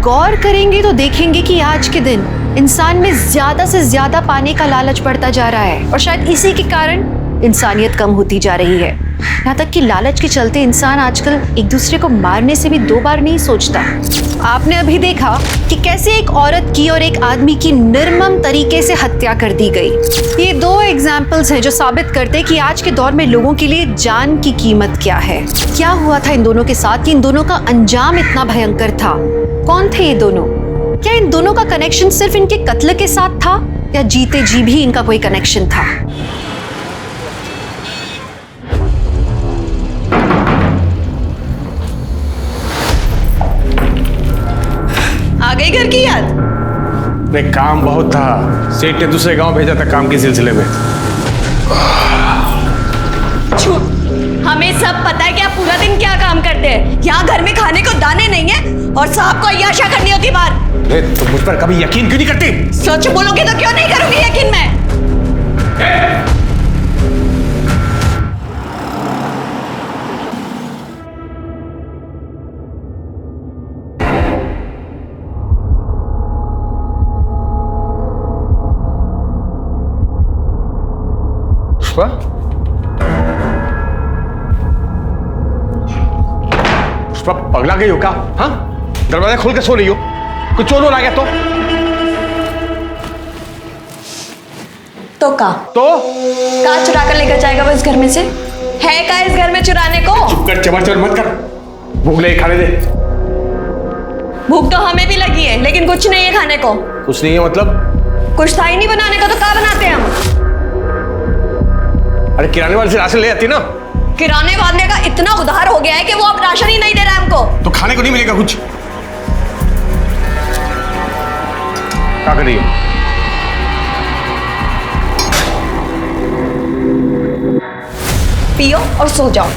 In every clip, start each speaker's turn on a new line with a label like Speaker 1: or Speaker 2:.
Speaker 1: गौर करेंगे तो देखेंगे कि आज के दिन इंसान में ज्यादा से ज्यादा पाने का लालच बढ़ता जा रहा है और शायद इसी के कारण इंसानियत कम होती जा रही है। यहाँ तक कि लालच के चलते इंसान आजकल एक दूसरे को मारने से भी 2 बार नहीं सोचता। आपने अभी देखा कि कैसे एक औरत की और एक आदमी की निर्मम तरीके से हत्या कर दी गई। ये 2 एग्जाम्पल्स हैं जो साबित करते हैं कि आज के दौर में लोगों के लिए जान की कीमत क्या है। क्या हुआ था इन दोनों के साथ कि इन दोनों का अंजाम इतना भयंकर था? कौन थे ये दोनों? क्या इन दोनों का कनेक्शन सिर्फ इनके कत्ल के साथ था या जीते जी भी इनका कोई कनेक्शन था? आ गई घर की याद?
Speaker 2: नहीं, काम बहुत था। सेठ ने दूसरे गांव भेजा था काम के सिलसिले में।
Speaker 3: झूठ। हमें सब पता है कि आप पूरा दिन क्या काम करते हैं। यहाँ घर में खाने को दाने नहीं है और साहब को अय्याशा करनी होती बाहर।
Speaker 2: तुम मुझ पर कभी यकीन क्यों नहीं करती?
Speaker 3: सच बोलोगे तो क्यों नहीं करूंगी यकीन मैं?
Speaker 2: पुष्पा? पुष्पा पगला गई हो क्या? हाँ, दरवाजा खोल के सो रही हो? कुछ चोर आ गया
Speaker 3: तो का चुरा कर लेकर जाएगा वो इस घर में से? है का इस घर में चुराने को?
Speaker 2: चुप कर, चमर चमर मत कर। भूख लगी, खाने दे।
Speaker 3: भूख तो हमें भी लगी है लेकिन कुछ नहीं है खाने को।
Speaker 2: कुछ नहीं है मतलब?
Speaker 3: कुछ था ही नहीं बनाने का तो क्या बनाते हैं हम?
Speaker 2: अरे किराने वाले से राशन ले आती ना।
Speaker 3: किराने वाले का इतना उधार हो गया है कि वो अब राशन ही नहीं दे रहा है हमको।
Speaker 2: तो खाने को नहीं मिलेगा कुछ? क्या कर रही हो?
Speaker 3: पियो और सो जाओ।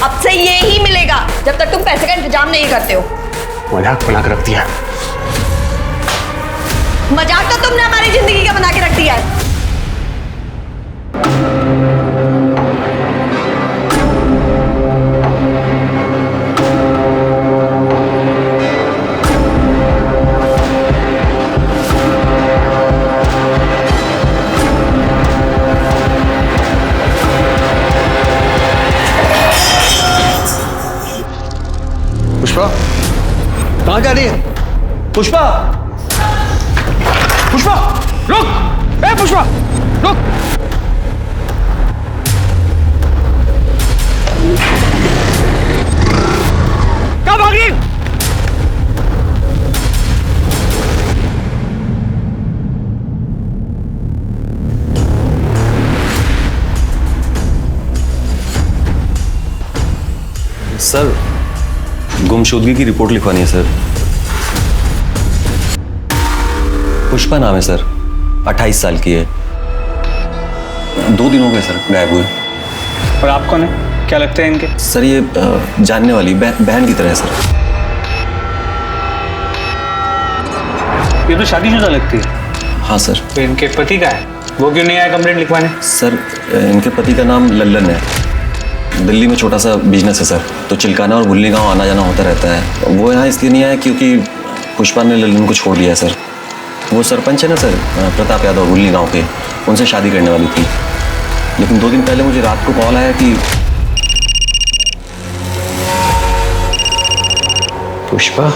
Speaker 3: अब से ये ही मिलेगा जब तक तुम पैसे का इंतजाम नहीं करते हो।
Speaker 2: मजाक बना कर रख दिया।
Speaker 3: मजाक तो तुमने हमारी जिंदगी का बना के रख दिया है।
Speaker 2: पुष्पा, कहाँ जा रही है? पुष्पा! पुष्पा! रुक! ए पुष्पा! रुक! कहाँ भाग रही?
Speaker 4: सर, गुमशुदगी की रिपोर्ट लिखवानी है सर। पुष्पा नाम है सर, 28 साल की है। 2 दिन हो गए सर गायब हुए।
Speaker 5: और आप कौन है? क्या लगता है इनके?
Speaker 4: सर ये जानने वाली बहन की तरह है सर।
Speaker 5: ये तो शादीशुदा लगती है।
Speaker 4: हाँ सर।
Speaker 5: तो इनके पति का है, वो क्यों नहीं आया कंप्लेंट लिखवाने?
Speaker 4: सर इनके पति का नाम लल्लन है। दिल्ली में छोटा सा बिजनेस है सर, तो चिल्काना और भुल्ली गांव आना जाना होता रहता है। वो यहाँ इसलिए नहीं आया क्योंकि पुष्पा ने लल्लन को छोड़ दिया सर। वो सरपंच है ना सर, प्रताप यादव, भुल्ली गांव के, उनसे शादी करने वाली थी। लेकिन 2 दिन पहले मुझे रात को कॉल आया कि पुष्पा।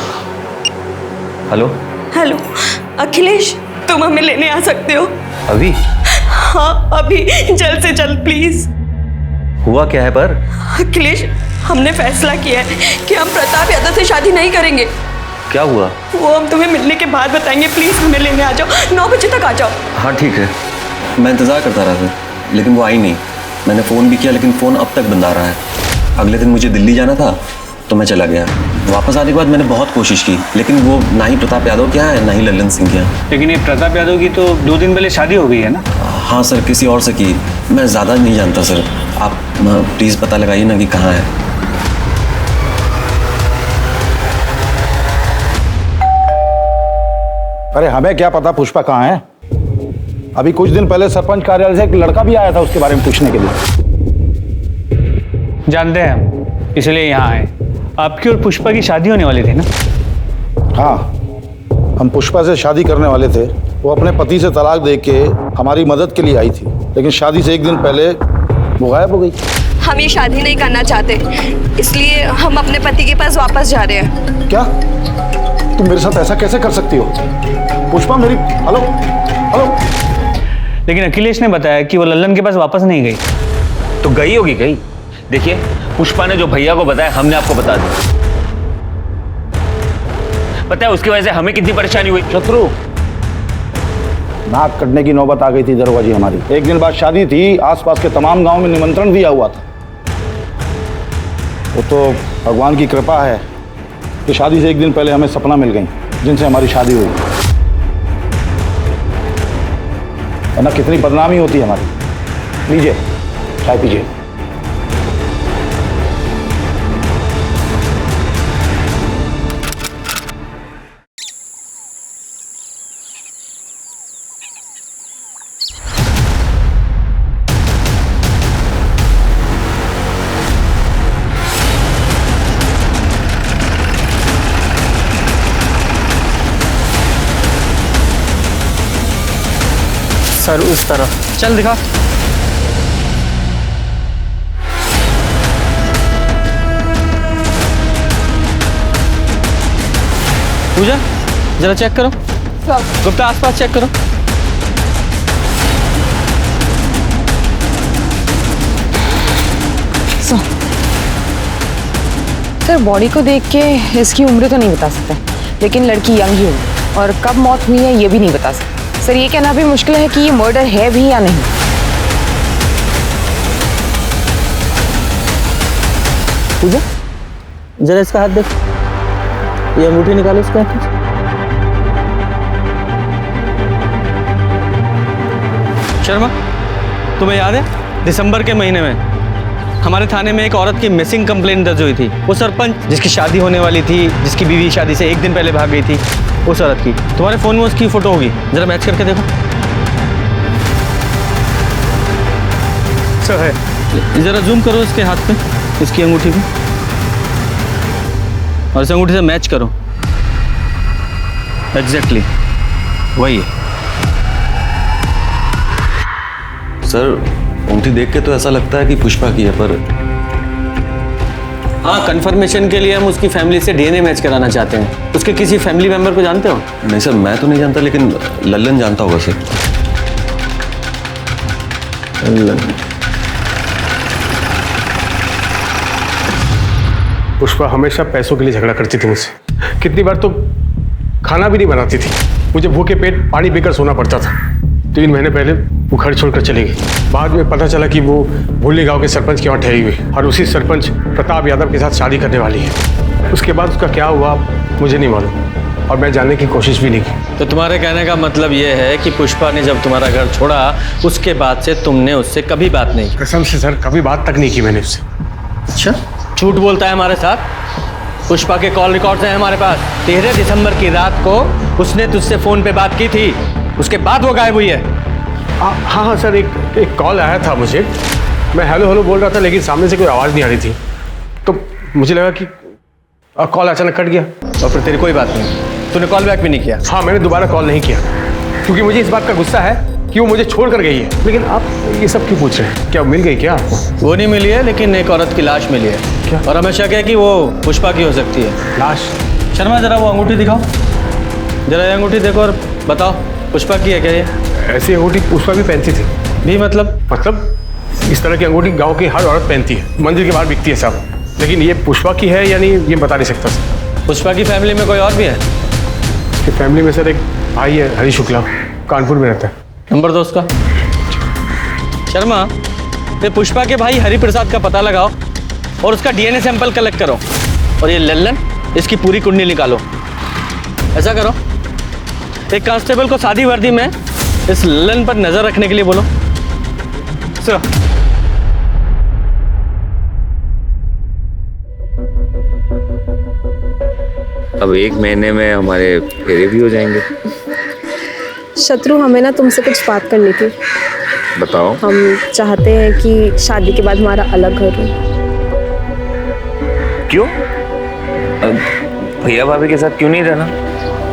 Speaker 4: हेलो
Speaker 3: हेलो अखिलेश, तुम हमें लेने आ सकते हो?
Speaker 4: अभी?
Speaker 3: हाँ अभी, जल्द से जल्द प्लीज।
Speaker 4: हुआ क्या है पर?
Speaker 3: अखिलेश, हमने फैसला किया है कि हम प्रताप यादव से शादी नहीं करेंगे।
Speaker 4: क्या हुआ?
Speaker 3: वो हम तुम्हें मिलने के बाद बताएंगे। प्लीज हमें लेने आ जाओ, 9 बजे तक आ जाओ।
Speaker 4: हाँ ठीक है, मैं इंतज़ार करता रहा था लेकिन वो आई नहीं। मैंने फ़ोन भी किया लेकिन फ़ोन अब तक बंद आ रहा है। अगले दिन मुझे दिल्ली जाना था तो मैं चला गया। वापस आने के बाद मैंने बहुत कोशिश की लेकिन वो ना ही प्रताप यादव के यहाँ है ना ही लल्लन सिंह के यहाँ।
Speaker 5: लेकिन ये प्रताप यादव की तो 2 दिन पहले शादी हो गई है ना?
Speaker 4: हाँ सर, किसी और से की। मैं ज़्यादा नहीं जानता सर, आप प्लीज़ पता लगाइए ना कि कहाँ है।
Speaker 6: अरे हमें क्या पता पुष्पा कहाँ है। अभी कुछ दिन पहले सरपंच कार्यालय से एक लड़का भी आया था उसके बारे में पूछने के लिए।
Speaker 5: जानते हैं हम, इसलिए यहाँ आए। आपकी और पुष्पा की शादी होने वाली थी ना?
Speaker 6: हाँ, हम पुष्पा से शादी करने वाले थे। वो अपने पति से तलाक दे के हमारी मदद के लिए आई थी, लेकिन शादी से एक दिन पहले वो गायब हो गई।
Speaker 3: हम ये शादी नहीं करना चाहते, इसलिए हम अपने पति के पास वापस जा रहे हैं।
Speaker 6: क्या तुम मेरे साथ ऐसा कैसे कर सकती हो पुष्पा? मेरी हेलो हेलो।
Speaker 5: लेकिन अखिलेश ने बताया कि वो लल्लन के पास वापस नहीं गई।
Speaker 7: तो गई होगी गई। देखिए, पुष्पा ने जो भैया को बताया हमने आपको बता दिया। पता है उसकी वजह से हमें कितनी परेशानी हुई।
Speaker 6: शत्रु, नाक कटने की नौबत आ गई थी दरोगा जी हमारी। एक दिन बाद शादी थी, आसपास के तमाम गांव में निमंत्रण दिया हुआ था। वो तो भगवान की कृपा है कि शादी से एक दिन पहले हमें सपना मिल गई जिनसे हमारी शादी हुई, वरना कितनी बदनामी होती है हमारी। लीजिए चाय पीजिए।
Speaker 5: सर उस तरफ चल दिखा। पूजा जरा चेक करो। गुप्ता आसपास चेक करो।
Speaker 8: सर बॉडी को देख के इसकी उम्र तो नहीं बता सकते, लेकिन लड़की यंग ही होगी और कब मौत हुई है ये भी नहीं बता सकते। सर ये कहना भी मुश्किल है कि ये मर्डर है भी या नहीं।
Speaker 5: पूजा जरा इसका हाथ देख, ये अंगूठी निकालो इसका हाथ से। शर्मा, तुम्हें याद है दिसंबर के महीने में हमारे थाने में एक औरत की मिसिंग कंप्लेंट दर्ज हुई थी। वो सरपंच जिसकी शादी होने वाली थी, जिसकी बीवी शादी से एक दिन पहले भाग गई थी, उस औरत की। तुम्हारे फोन में उसकी फोटो होगी, जरा मैच करके देखो। सर है, जरा जूम करो इसके हाथ पे, इसकी अंगूठी पे, और इस अंगूठी से मैच करो। एग्जैक्टली वही है।
Speaker 4: सर अंगूठी देख के तो ऐसा लगता है कि पुष्पा की है, पर
Speaker 5: हाँ, कंफर्मेशन के लिए हम उसकी फैमिली से डीएनए मैच कराना चाहते हैं। उसके किसी फैमिली मेंबर को जानते हो?
Speaker 4: नहीं सर, मैं तो नहीं जानता, लेकिन लल्लन जानता होगा सर।
Speaker 2: पुष्पा हमेशा पैसों के लिए झगड़ा करती थी मुझसे। कितनी बार तो खाना भी नहीं बनाती थी, मुझे भूखे पेट पानी पीकर सोना पड़ता था। 3 महीने पहले वो घर छोड़कर चली गई। बाद में पता चला कि वो भुल्ली गांव के सरपंच के वहाँ ठहरी हुई और उसी सरपंच प्रताप यादव के साथ शादी करने वाली है। उसके बाद उसका क्या हुआ मुझे नहीं मालूम, और मैं जानने की कोशिश भी नहीं की।
Speaker 5: तो तुम्हारे कहने का मतलब ये है कि पुष्पा ने जब तुम्हारा घर छोड़ा उसके बाद से तुमने उससे कभी बात नहीं की?
Speaker 2: कसम से सर, कभी बात तक नहीं की मैंने उससे।
Speaker 5: अच्छा, झूठ बोलता है हमारे साथ। पुष्पा के कॉल रिकॉर्ड्स हैं हमारे पास। 13 दिसंबर की रात को उसने तुझसे फोन पे बात की थी, उसके बाद वो गायब हुई है।
Speaker 2: हाँ सर, एक कॉल आया था मुझे। मैं हेलो हेलो बोल रहा था, लेकिन सामने से कोई आवाज़ नहीं आ रही थी, तो मुझे लगा कि कॉल अचानक कट गया।
Speaker 5: और फिर तेरी कोई बात नहीं, तूने कॉल बैक भी नहीं किया?
Speaker 2: हाँ, मैंने दोबारा कॉल नहीं किया, क्योंकि मुझे इस बात का गुस्सा है कि वो मुझे छोड़ कर गई है। लेकिन आप ये सब क्यों पूछ रहे हैं? क्या मिल गई क्या आपको?
Speaker 5: वो नहीं मिली है, लेकिन एक औरत की लाश मिली है।
Speaker 2: क्या?
Speaker 5: और हमें शक है कि वो पुष्पा की हो सकती है।
Speaker 2: लाश?
Speaker 5: शर्मा जरा वो अंगूठी दिखाओ, जरा ये अंगूठी देखो और बताओ पुष्पा की है क्या ये?
Speaker 2: ऐसी अंगूठी पुष्पा भी पहनती थी।
Speaker 5: भी मतलब
Speaker 2: इस तरह की अंगूठी गांव की हर औरत पहनती है, मंदिर के बाहर बिकती है साहब। लेकिन ये पुष्पा की है या नहीं ये बता नहीं सकता सर।
Speaker 5: पुष्पा की फैमिली में कोई और भी है?
Speaker 2: उसकी फैमिली में सर एक भाई है, हरी शुक्ला, कानपुर में रहता है।
Speaker 5: नंबर दो उसका। शर्मा, ये पुष्पा के भाई हरि प्रसाद का पता लगाओ और उसका डीएनए सैंपल कलेक्ट करो, और ये लल्लन, इसकी पूरी कुंडली निकालो। ऐसा करो, एक कांस्टेबल को सादी वर्दी में इस लल्लन पर नजर रखने के लिए बोलो। सर,
Speaker 7: अब 1 महीने में हमारे फेरे भी हो जाएंगे।
Speaker 9: शत्रु, हमें ना तुमसे कुछ बात करनी थी।
Speaker 7: बताओ।
Speaker 9: हम चाहते हैं कि शादी के बाद हमारा अलग घर हो।
Speaker 7: क्यों? भैया भाभी के साथ क्यों नहीं रहना?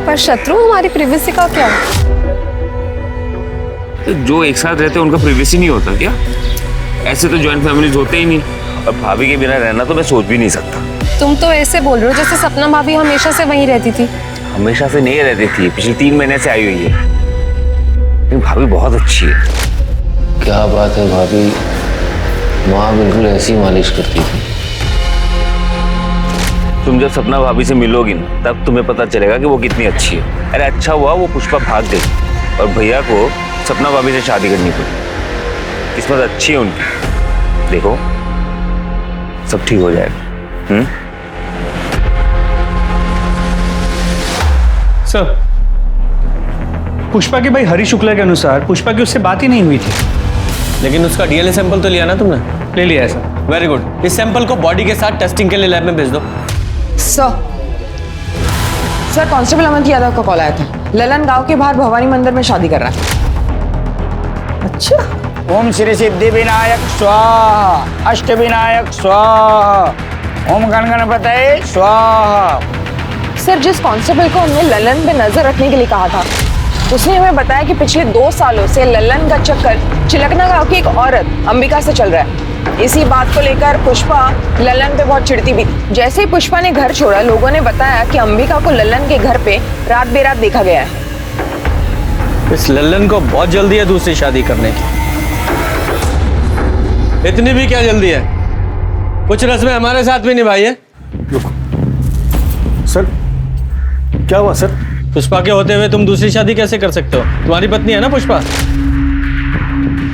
Speaker 9: पर शत्रु हमारी प्रिवेसी का क्या?
Speaker 7: तो जो एक साथ रहते हैं उनका प्रिवेसी नहीं होता क्या? ऐसे तो जॉइंट फैमिलीज होते ही नहीं, और भाभी के बिना रहना तो मैं सोच भी नहीं सकता।
Speaker 9: तुम तो ऐसे बोल रहे हो जैसे सपना भाभी हमेशा से वहीं रहती थी।
Speaker 7: हमेशा से नहीं रहती थी, पिछले 3 महीने से आई हुई है, लेकिन भाभी बहुत अच्छी है।
Speaker 10: क्या बात है भाभी, माँ बिल्कुल ऐसी मालिश करती थी।
Speaker 7: तुम जब सपना भाभी से मिलोगी ना, तब तुम्हें पता चलेगा कि वो कितनी अच्छी है। अरे अच्छा हुआ वो पुष्पा भाग गई और भैया को सपना भाभी से शादी करनी पड़ी। किस्मत अच्छी है उनकी, देखो सब ठीक हो जाएगा।
Speaker 11: सर, पुष्पा के भाई हरी शुक्ला के अनुसार पुष्पा की उससे बात ही नहीं हुई थी।
Speaker 5: लेकिन उसका डीएनए सैंपल तो लिया ना तुमने?
Speaker 11: ले लिया है सर।
Speaker 5: Very good. इस सैंपल को बॉडी के साथ टेस्टिंग के लिए लैब में भेज दो।
Speaker 8: सर कांस्टेबल अमित यादव का कॉल आया था। ललन गांव के बाहर भवानी मंदिर में शादी कर रहा है।
Speaker 11: अच्छा। ओम श्री सिद्धि विनायक स्वाहा, अष्ट विनायक स्वाहा, ओम गण गणपतये स्वाहा।
Speaker 8: सर जिस कांस्टेबल को हमने ललन पे नजर रखने के लिए कहा था, उसने हमें बताया कि पिछले 2 सालों से ललन का चक्कर चिलकना गांव की एक औरत अंबिका से चल रहा है। इसी बात को लेकर पुष्पा ललन पे बहुत चिढ़ती भी थी। जैसे ही पुष्पा ने घर छोड़ा, लोगों ने बताया कि अंबिका को ललन के घर पे रात बेरात देखा गया है।
Speaker 5: इस ललन को बहुत जल्दी है दूसरी शादी करने की। इतनी भी क्या जल्दी है? कुछ रस्में हमारे साथ भी निभाई है।
Speaker 2: सर क्या हुआ सर?
Speaker 5: पुष्पा के होते हुए तुम दूसरी शादी कैसे कर सकते हो? तुम्हारी पत्नी है ना पुष्पा।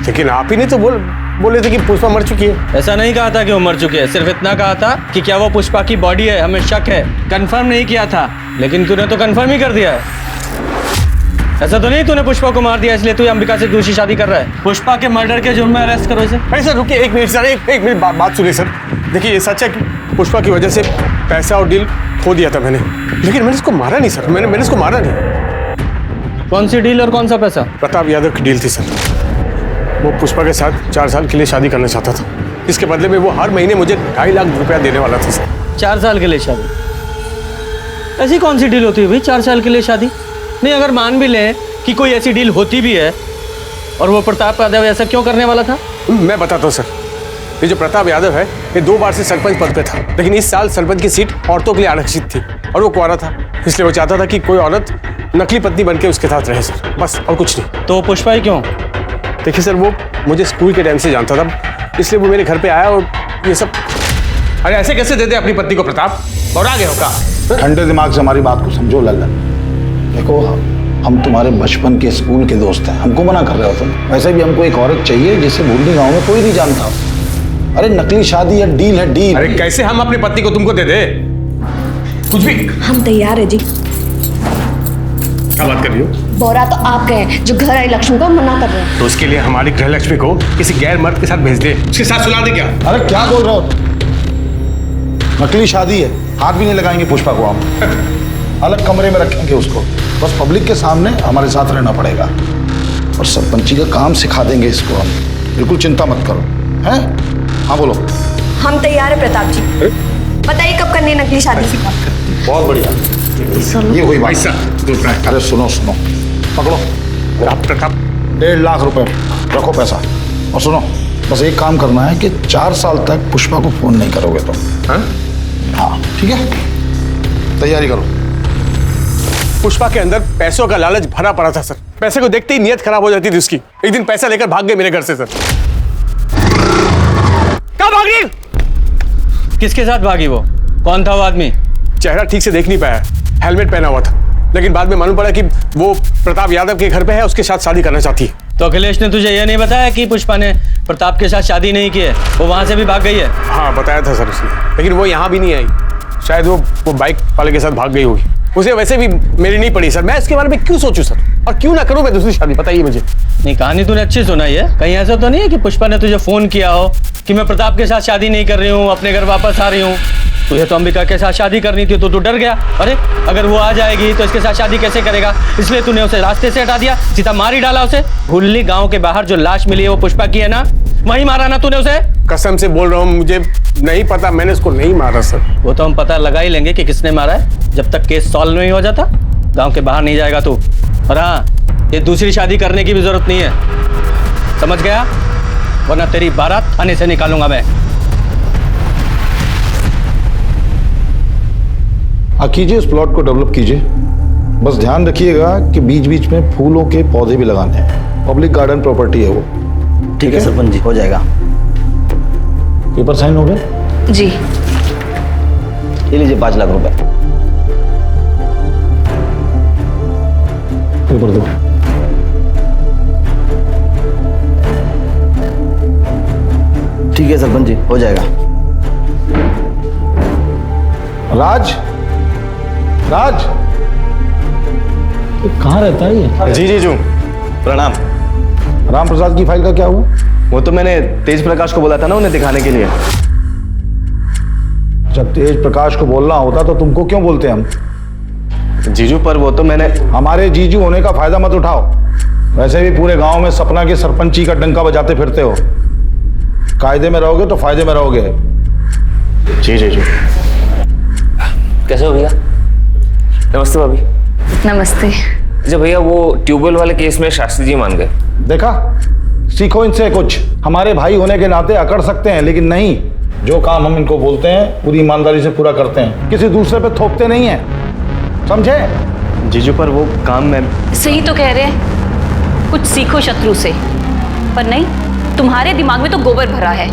Speaker 2: लेकिन आप ही ने तो बोले थे कि पुष्पा मर चुकी है।
Speaker 5: ऐसा नहीं कहा था कि वो मर चुकी है, सिर्फ इतना कहा था कि क्या वो पुष्पा की बॉडी है, हमें शक है। कंफर्म नहीं किया था, लेकिन तूने तो कंफर्म ही कर दिया है। ऐसा तो नहीं तूने पुष्पा को मार दिया इसलिए तू अंबिका से दूसरी शादी कर रहा है? पुष्पा के मर्डर के जुर्म में अरेस्ट करो इसे।
Speaker 2: अरे सर रुकिए 1 मिनट सर, एक मिनट बात सुनिए सर। देखिए ये सच है कि पुष्पा की वजह से पैसा और डील खो दिया था मैंने, लेकिन मैंने इसको मारा नहीं सर। मैंने इसको मारा नहीं।
Speaker 5: कौन सी डील और कौन सा पैसा?
Speaker 2: प्रताप यादव की डील थी सर। वो पुष्पा के साथ 4 साल के लिए शादी करना चाहता था। इसके बदले में वो हर महीने मुझे 2.5 लाख रुपया देने वाला था सर।
Speaker 5: 4 साल के लिए शादी? ऐसी कौन सी डील होती है भाई 4 साल के लिए शादी? नहीं, अगर मान भी ले कि कोई ऐसी डील होती भी है, और वो प्रताप यादव ऐसा क्यों करने वाला था?
Speaker 2: मैं बताता हूँ सर। ये जो प्रताप यादव है, ये 2 बार से सरपंच पद पे था, लेकिन इस साल सरपंच की सीट औरतों के लिए आरक्षित थी और वो कुंवारा था, इसलिए वो चाहता था कि कोई औरत नकली पत्नी बन के उसके साथ रहे सर, बस और कुछ नहीं।
Speaker 5: तो पुष्पा ही क्यों?
Speaker 2: देखिए सर, वो मुझे स्कूल के टाइम से जानता था, इसलिए वो मेरे घर पे आया और ये सब। अरे ऐसे कैसे दे दे अपनी पत्नी को प्रताप? और आगे होगा।
Speaker 6: ठंडे दिमाग से हमारी बात को समझो लल्लन। देखो हम तुम्हारे बचपन के स्कूल के दोस्त हैं, हमको मना कर रहे हो तुम? वैसे भी हमको एक औरत चाहिए जिसे भूलनी गाँव में कोई नहीं जानता। अरे नकली शादी है, डील है डील।
Speaker 2: अरे कैसे हम अपनी पत्नी को तुमको दे दे? कुछ भी।
Speaker 3: हम तैयार है जी।
Speaker 2: क्या बात कर रही हो?
Speaker 3: बोरा तो आप गए जो घर आई लक्ष्मी को मना कर रहे हैं।
Speaker 2: तो उसके लिए हमारी गृह लक्ष्मी को किसी गैर मर्द के साथ भेज दे, उसके साथ सुला दे क्या?
Speaker 6: अरे क्या बोल रहे हो? नकली शादी है, हाथ भी नहीं लगाएंगे पुष्पा को हम। अलग कमरे में रखेंगे उसको, बस पब्लिक के सामने हमारे साथ रहना पड़ेगा और सरपंची का काम सिखा देंगे इसको हम। बिल्कुल चिंता मत करो। हैं? हाँ बोलो।
Speaker 3: हम तैयार है प्रताप जी। बताइए कब करनी है नकली शादी?
Speaker 6: बहुत बढ़िया, ये हुई भाई साहब। अरे सुनो पकड़ो आप प्रताप। 1.5 लाख रुपए रखो पैसा, और सुनो बस एक काम करना है कि 4 साल तक पुष्पा को फोन नहीं करोगे तुम। हाँ ठीक है, तैयारी करो।
Speaker 2: पुष्पा के अंदर पैसों का लालच भरा पड़ा था सर। पैसे को देखते ही नीयत खराब हो जाती थी उसकी। एक दिन पैसा लेकर भाग गए मेरे घर से सर। कहाँ भाग गई?
Speaker 5: किसके साथ भागी वो? कौन था वो आदमी?
Speaker 2: चेहरा ठीक से देख नहीं पाया, हेलमेट पहना हुआ था, लेकिन बाद में मालूम पड़ा कि वो प्रताप यादव के घर पे है, उसके साथ शादी करना चाहती है।
Speaker 5: तो अखिलेश ने तुझे यह नहीं बताया कि पुष्पा ने प्रताप के साथ शादी नहीं की है, वो वहां से भी भाग गई है?
Speaker 2: हाँ बताया था सर उसने, लेकिन वो यहाँ भी नहीं आई। शायद वो बाइक वाले के साथ भाग गई होगी। उसे वैसे भी मेरी नहीं पड़ी सर। मैं इसके बारे में क्यों सोचूं सर, और क्यों ना करूं मैं दूसरी शादी? बताइए मुझे।
Speaker 5: नहीं, कहानी तूने अच्छी सुनाई है। कहीं ऐसा तो नहीं है कि पुष्पा ने तुझे फोन किया हो कि मैं प्रताप के साथ शादी नहीं कर रही हूँ, अपने घर वापस आ रही हूँ? तुझे तो अंबिका के साथ शादी करनी थी, तो तू डर गया। अरे अगर वो आ जाएगी तो इसके साथ शादी कैसे करेगा, इसलिए तूने उसे रास्ते से हटा दिया, सीधा मार ही डाला उसे। भूलनी गांव के बाहर जो लाश मिली है वो पुष्पा की है ना? वहीं मारा ना तूने उसे?
Speaker 2: कसम से बोल रहा हूँ, मुझे नहीं पता, मैंने उसको नहीं मारा सर।
Speaker 5: वो तो हम पता लगा ही लेंगे कि किसने मारा है, जब तक केस सॉल्व नहीं हो जाता। गांव के बाहर नहीं जाएगा तू। और हाँ, ये दूसरी शादी करने की भी जरूरत नहीं है, समझ गया? वरना तेरी बारात थाने से निकालूंगा मैं।
Speaker 6: कीजिए, इस प्लॉट को डेवलप कीजिए। बस ध्यान रखिएगा कि बीच बीच में फूलों के पौधे भी लगाने हैं। पब्लिक गार्डन प्रॉपर्टी है वो।
Speaker 11: ठीक है सरपंच जी, हो जाएगा।
Speaker 6: पेपर साइन हो गए?
Speaker 1: जी।
Speaker 11: ये लीजिए 5 लाख रुपए।
Speaker 6: पेपर दो।
Speaker 11: ठीक है सरपंच जी, हो जाएगा।
Speaker 6: राज, राज, ये कहाँ रहता है ये?
Speaker 12: जी जीजू, प्रणाम।
Speaker 6: राम प्रसाद की फाइल का क्या हुआ?
Speaker 12: वो तो मैंने तेज प्रकाश को बोला था ना उन्हें दिखाने के लिए।
Speaker 6: जब तेज प्रकाश को बोलना होता तो तुमको क्यों बोलते हम?
Speaker 12: जीजू पर वो तो मैंने।
Speaker 6: हमारे जीजू होने का फायदा मत उठाओ। वैसे भी पूरे गांव में सपना की सरपंची का डंका बजाते फिरते हो। कायदे में रहोगे तो फायदे में रहोगे।
Speaker 12: जी जीजू।
Speaker 7: कैसे हो भैया? नमस्ते भाभी।
Speaker 3: नमस्ते।
Speaker 7: अच्छा भैया, वो ट्यूबवेल वाले केस में शास्त्री जी मान गए।
Speaker 6: देखा, सीखो इनसे कुछ। हमारे भाई होने के नाते अकड़ सकते हैं, लेकिन नहीं, जो काम हम इनको बोलते हैं पूरी ईमानदारी से पूरा करते हैं, किसी दूसरे पे थोपते नहीं हैं, समझे?
Speaker 12: जीजू पर वो काम मैं।
Speaker 3: सही तो कह रहे हैं, कुछ सीखो शत्रु से। पर नहीं, तुम्हारे दिमाग में तो गोबर भरा है।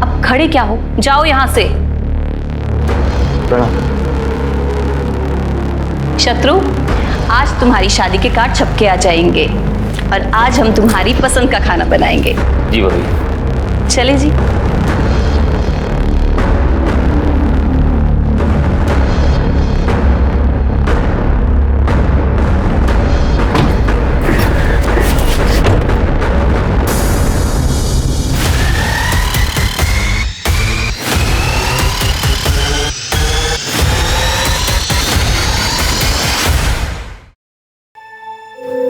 Speaker 3: अब खड़े क्या हो, जाओ यहां से।
Speaker 12: प्रणाम।
Speaker 3: शत्रु, आज तुम्हारी शादी के कार्ड छपके आ जाएंगे और आज हम तुम्हारी पसंद का खाना बनाएंगे।
Speaker 7: जी भाभी।
Speaker 3: चले जी।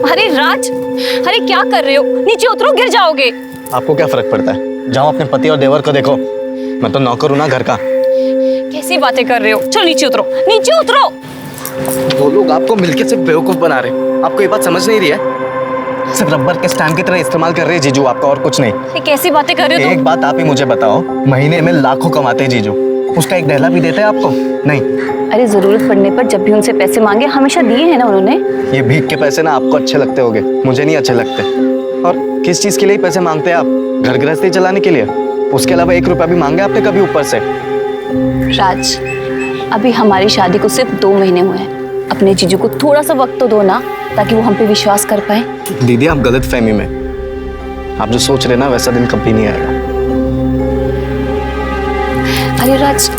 Speaker 3: अरे राज, अरे क्या कर रहे हो? नीचे उतरो, गिर जाओगे।
Speaker 12: आपको क्या फर्क पड़ता है? जाओ अपने पति और देवर को देखो। मैं तो नौकर हूं ना घर का।
Speaker 3: कैसी बातें कर रहे हो? चलो नीचे उतरो, नीचे उतरो।
Speaker 12: वो लोग आपको मिलके सिर्फ बेवकूफ बना रहे। आपको ये बात समझ नहीं रही है? सिर्फ रबर के स्टैंड की तरह इस्तेमाल कर रहे हैं जीजू आपका, और कुछ नहीं।
Speaker 3: ये कैसी बातें कर रहे हो
Speaker 12: एक
Speaker 3: तुम?
Speaker 12: बात आप ही मुझे बताओ, महीने में लाखों कमाते हैं जीजू, उसका एक दहला भी देते हैं आपको? नहीं।
Speaker 3: अरे जरूरत पड़ने पर जब भी उनसे पैसे मांगे हमेशा दिए हैं ना उन्होंने।
Speaker 12: ये भीख के पैसे ना आपको अच्छे लगते होंगे, मुझे नहीं अच्छे लगते। और किस चीज के लिए पैसे मांगते हैं आप? घर गृहस्थी चलाने के लिए? उसके अलावा 1 रुपया भी मांगे आपने कभी ऊपर से?
Speaker 3: राज, अभी हमारी शादी को सिर्फ 2 महीने हुए हैं। अपने जीजू को थोड़ा सा वक्त तो दो ना, ताकि वो हम पे विश्वास कर पाए।
Speaker 12: दीदी आप गलत फहमी में, आप जो सोच रहे ना वैसा दिन कभी नहीं आएगा।
Speaker 3: अरे राज,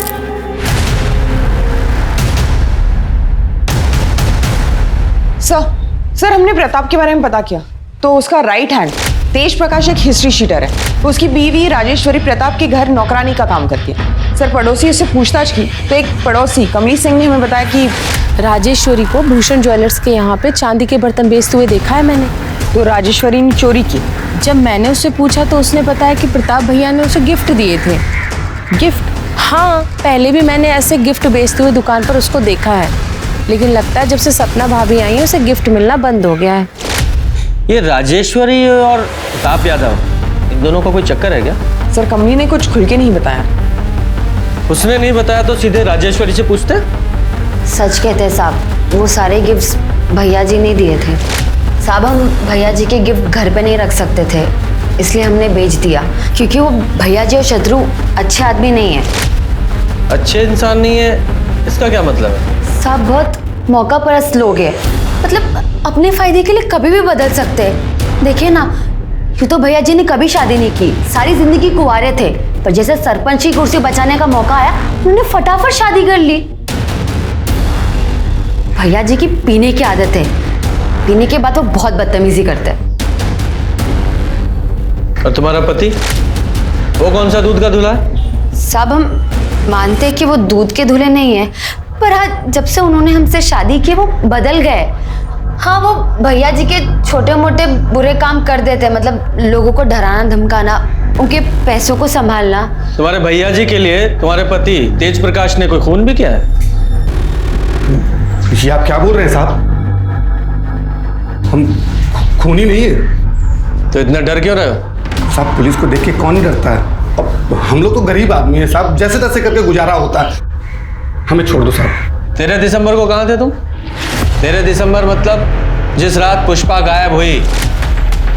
Speaker 8: सर हमने प्रताप के बारे में पता किया तो उसका राइट हैंड तेज प्रकाश एक हिस्ट्री शीटर है। उसकी बीवी राजेश्वरी प्रताप के घर नौकरानी का काम करती है। सर पड़ोसी से पूछताछ की तो एक पड़ोसी कमली सिंह ने हमें बताया कि
Speaker 9: राजेश्वरी को भूषण ज्वेलर्स के यहाँ पे चांदी के बर्तन बेचते हुए देखा है मैंने।
Speaker 8: तो राजेश्वरी ने चोरी की।
Speaker 9: जब मैंने उससे पूछा तो उसने बताया कि प्रताप भैया ने उसे गिफ्ट दिए थे। गिफ्ट? हाँ, पहले भी मैंने ऐसे गिफ्ट बेचते हुए दुकान पर उसको देखा है, लेकिन लगता है जब से सपना भाभी आई है उसे गिफ्ट मिलना बंद हो गया है।
Speaker 5: ये राजेश्वरी और प्रताप यादव, इन दोनों का कोई चक्कर है क्या?
Speaker 8: सर कमली ने कुछ खुल के नहीं बताया।
Speaker 5: उसने नहीं बताया तो सीधे राजेश्वरी से पूछते।
Speaker 1: सच कहते हैं साहब, वो सारे गिफ्ट्स भैया जी ने दिए थे। साहब हम भैया जी के गिफ्ट घर पे नहीं रख सकते थे, इसलिए हमने बेच दिया, क्योंकि वो भैया जी और शत्रु अच्छे आदमी नहीं है।
Speaker 5: अच्छे इंसान नहीं है इसका क्या मतलब है?
Speaker 1: साहब बहुत मौका परस्त लोग हैं, मतलब अपने फायदे के लिए कभी भी बदल सकते हैं। देखिए ना, यूँ तो भैया जी ने कभी शादी नहीं की, सारी जिंदगी कुंवारे थे, पर जैसे सरपंच की कुर्सी बचाने का मौका आया उन्होंने फटाफट शादी कर ली। भैया जी की पीने की आदत है, पीने के बाद वो बहुत बदतमीजी करते हैं।
Speaker 5: और तुम्हारा पति, वो कौन सा दूध का दूल्हा है?
Speaker 1: साहब हम मानते हैं कि वो दूध के दूल्हे नहीं है, पर हाँ जब से उन्होंने हमसे शादी की वो बदल गए। हाँ, वो भैया जी के छोटे मोटे बुरे काम कर देते, मतलब लोगों को डराना धमकाना, उनके पैसों को संभालना।
Speaker 5: तुम्हारे भैया जी के लिए तुम्हारे पति तेज प्रकाश ने कोई खून भी किया है?
Speaker 13: ये आप क्या बोल रहे हैं साहब? हम खूनी नहीं है।
Speaker 5: तो इतना डर क्यों रहे हो?
Speaker 13: साहब पुलिस को देख के कौन नहीं डरता है? अब हम लोग तो गरीब आदमी है साहब, जैसे तैसे करके गुजारा होता है। हमें छोड़ दो साहब।
Speaker 5: 13 दिसंबर को कहाँ थे तुम? 13 दिसंबर मतलब जिस रात पुष्पा गायब हुई,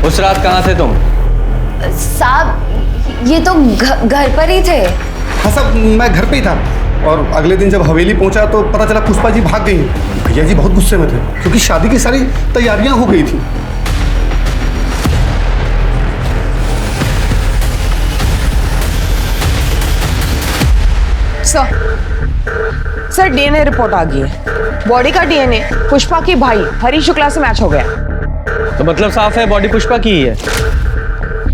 Speaker 5: उस रात कहाँ थे तुम?
Speaker 1: साहब ये तो घर पर ही थे।
Speaker 13: हाँ साहब, मैं घर पे ही था और अगले दिन जब हवेली पहुंचा तो पता चला पुष्पा जी भाग गई। भैया जी बहुत गुस्से में थे क्योंकि शादी की सारी तैयारियां हो गई थी।
Speaker 8: सर डीएनए रिपोर्ट आ गई है। बॉडी का डीएनए पुष्पा की भाई हरी शुक्ला से मैच हो गया।
Speaker 5: तो मतलब साफ है बॉडी पुष्पा की ही है।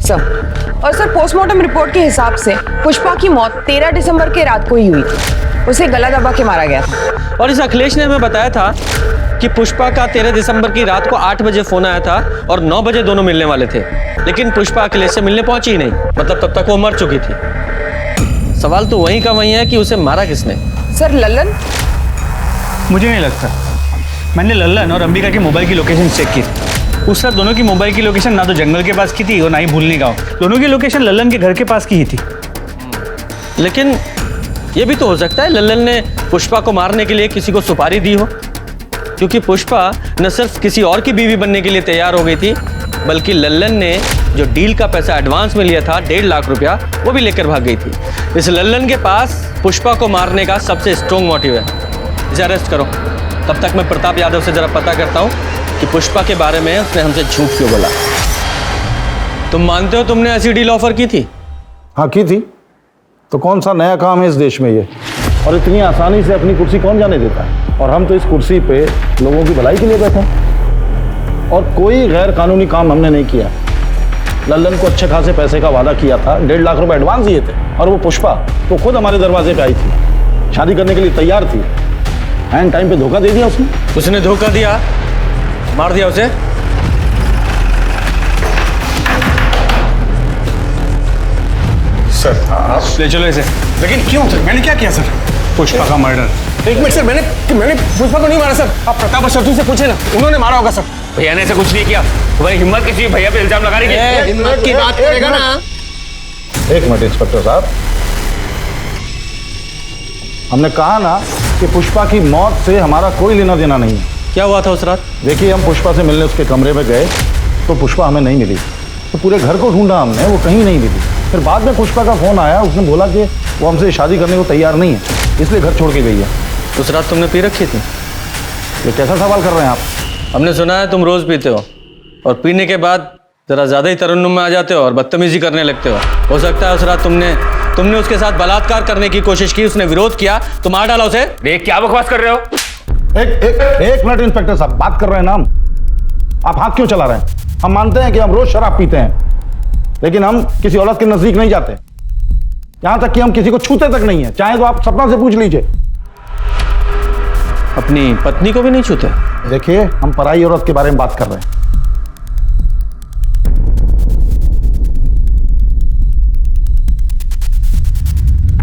Speaker 8: सर और सर पोस्टमार्टम रिपोर्ट के हिसाब से पुष्पा की मौत 13 दिसंबर के रात को ही हुई थी। उसे गला दबा के मारा गया था।
Speaker 5: और इस अखिलेश ने हमें बताया था कि पुष्पा का 13 दिसंबर की रात को 8 बजे फोन आया था और 9 बजे दोनों मिलने वाले थे, लेकिन पुष्पा अखिलेश से मिलने पहुंची ही नहीं। मतलब तब तक वो मर चुकी थी। सवाल तो वहीं का वहीं है कि उसे मारा किसने?
Speaker 8: सर लल्लन?
Speaker 14: मुझे नहीं लगता। मैंने लल्लन और अंबिका की मोबाइल की लोकेशन चेक की। उस रात दोनों की मोबाइल की लोकेशन ना तो जंगल के पास की थी और ना ही भूलनी गाँव। दोनों की लोकेशन लल्लन के घर के पास की ही थी।
Speaker 5: लेकिन ये भी तो हो सकता है लल्लन ने पुष्पा को मारने के लिए किसी को सुपारी दी हो, क्योंकि पुष्पा न सिर्फ किसी और की बीवी बनने के लिए तैयार हो गई थी, बल्कि लल्लन ने जो डील का पैसा एडवांस में लिया था 1.5 लाख रुपया, वो भी लेकर भाग गई थी। इस लल्लन के पास पुष्पा को मारने का सबसे स्ट्रॉन्ग मोटिव है। इसे अरेस्ट करो। तब तक मैं प्रताप यादव से जरा पता करता हूँ कि पुष्पा के बारे में उसने हमसे झूठ क्यों बोला। तुम मानते हो तुमने ऐसी डील ऑफर की थी?
Speaker 6: हाँ की थी। तो कौन सा नया काम है इस देश में ये? और इतनी आसानी से अपनी कुर्सी कौन जाने देता है? और हम तो इस कुर्सी पे लोगों की भलाई के लिए बैठे हैं और कोई गैर कानूनी काम हमने नहीं किया। लल्लन को अच्छे खासे पैसे का वादा किया था, 1.5 लाख रुपए एडवांस दिए थे और वो पुष्पा तो खुद हमारे दरवाजे पे आई थी, शादी करने के लिए तैयार थी। एंड टाइम पे धोखा दे दिया उसने।
Speaker 5: उसने धोखा दिया, मार दिया उसे।
Speaker 13: सर आप
Speaker 14: ले चलो इसे।
Speaker 13: लेकिन क्यों सर? मैंने क्या किया सर?
Speaker 14: पुष्पा का मर्डर।
Speaker 2: एक मिनट सर, मैंने पुष्पा को नहीं मारा सर। आप प्रताप और शत्रु से पूछे ना, उन्होंने मारा होगा सर।
Speaker 7: भैया ने ऐसा कुछ नहीं किया। तुम्हारी हिम्मत कैसी है भैया पे इल्जाम लगाने की?
Speaker 2: हिम्मत की बात करेगा ना।
Speaker 6: एक मिनट इंस्पेक्टर साहब, हमने कहा ना कि पुष्पा की मौत से हमारा कोई लेना देना नहीं है।
Speaker 5: क्या हुआ था उस रात?
Speaker 6: देखिए हम पुष्पा से मिलने उसके कमरे में गए तो पुष्पा हमें नहीं मिली, तो पूरे घर को ढूंढा हमने, वो कहीं नहीं मिली। फिर बाद में पुष्पा का फोन आया, उसने बोला कि वो हमसे शादी करने को तैयार नहीं है, इसलिए घर छोड़ के गई है।
Speaker 5: उस रात तुमने पी रखी थी?
Speaker 6: ये कैसा सवाल कर रहे हैं आप?
Speaker 5: हमने सुना है तुम रोज पीते हो और पीने के बाद जरा ज्यादा ही तरन्नुम में आ जाते हो और बदतमीजी करने लगते हो सकता है उस रात तुमने उसके साथ बलात्कार करने की कोशिश की, उसने विरोध किया तो मार डाला उसे।
Speaker 7: देख क्या बकवास कर रहे हो?
Speaker 6: एक मिनट इंस्पेक्टर साहब, बात कर रहे हैं ना हम। आप हाथ क्यों चला रहे हैं? हम मानते हैं कि हम रोज शराब पीते हैं, लेकिन हम किसी औरत के नजदीक नहीं जाते, यहां तक कि हम किसी को छूते तक नहीं है। चाहे तो आप सपना से पूछ लीजिए।
Speaker 5: अपनी पत्नी को भी नहीं छूते?
Speaker 6: देखिए हम पराई औरत के बारे में बात कर रहे हैं।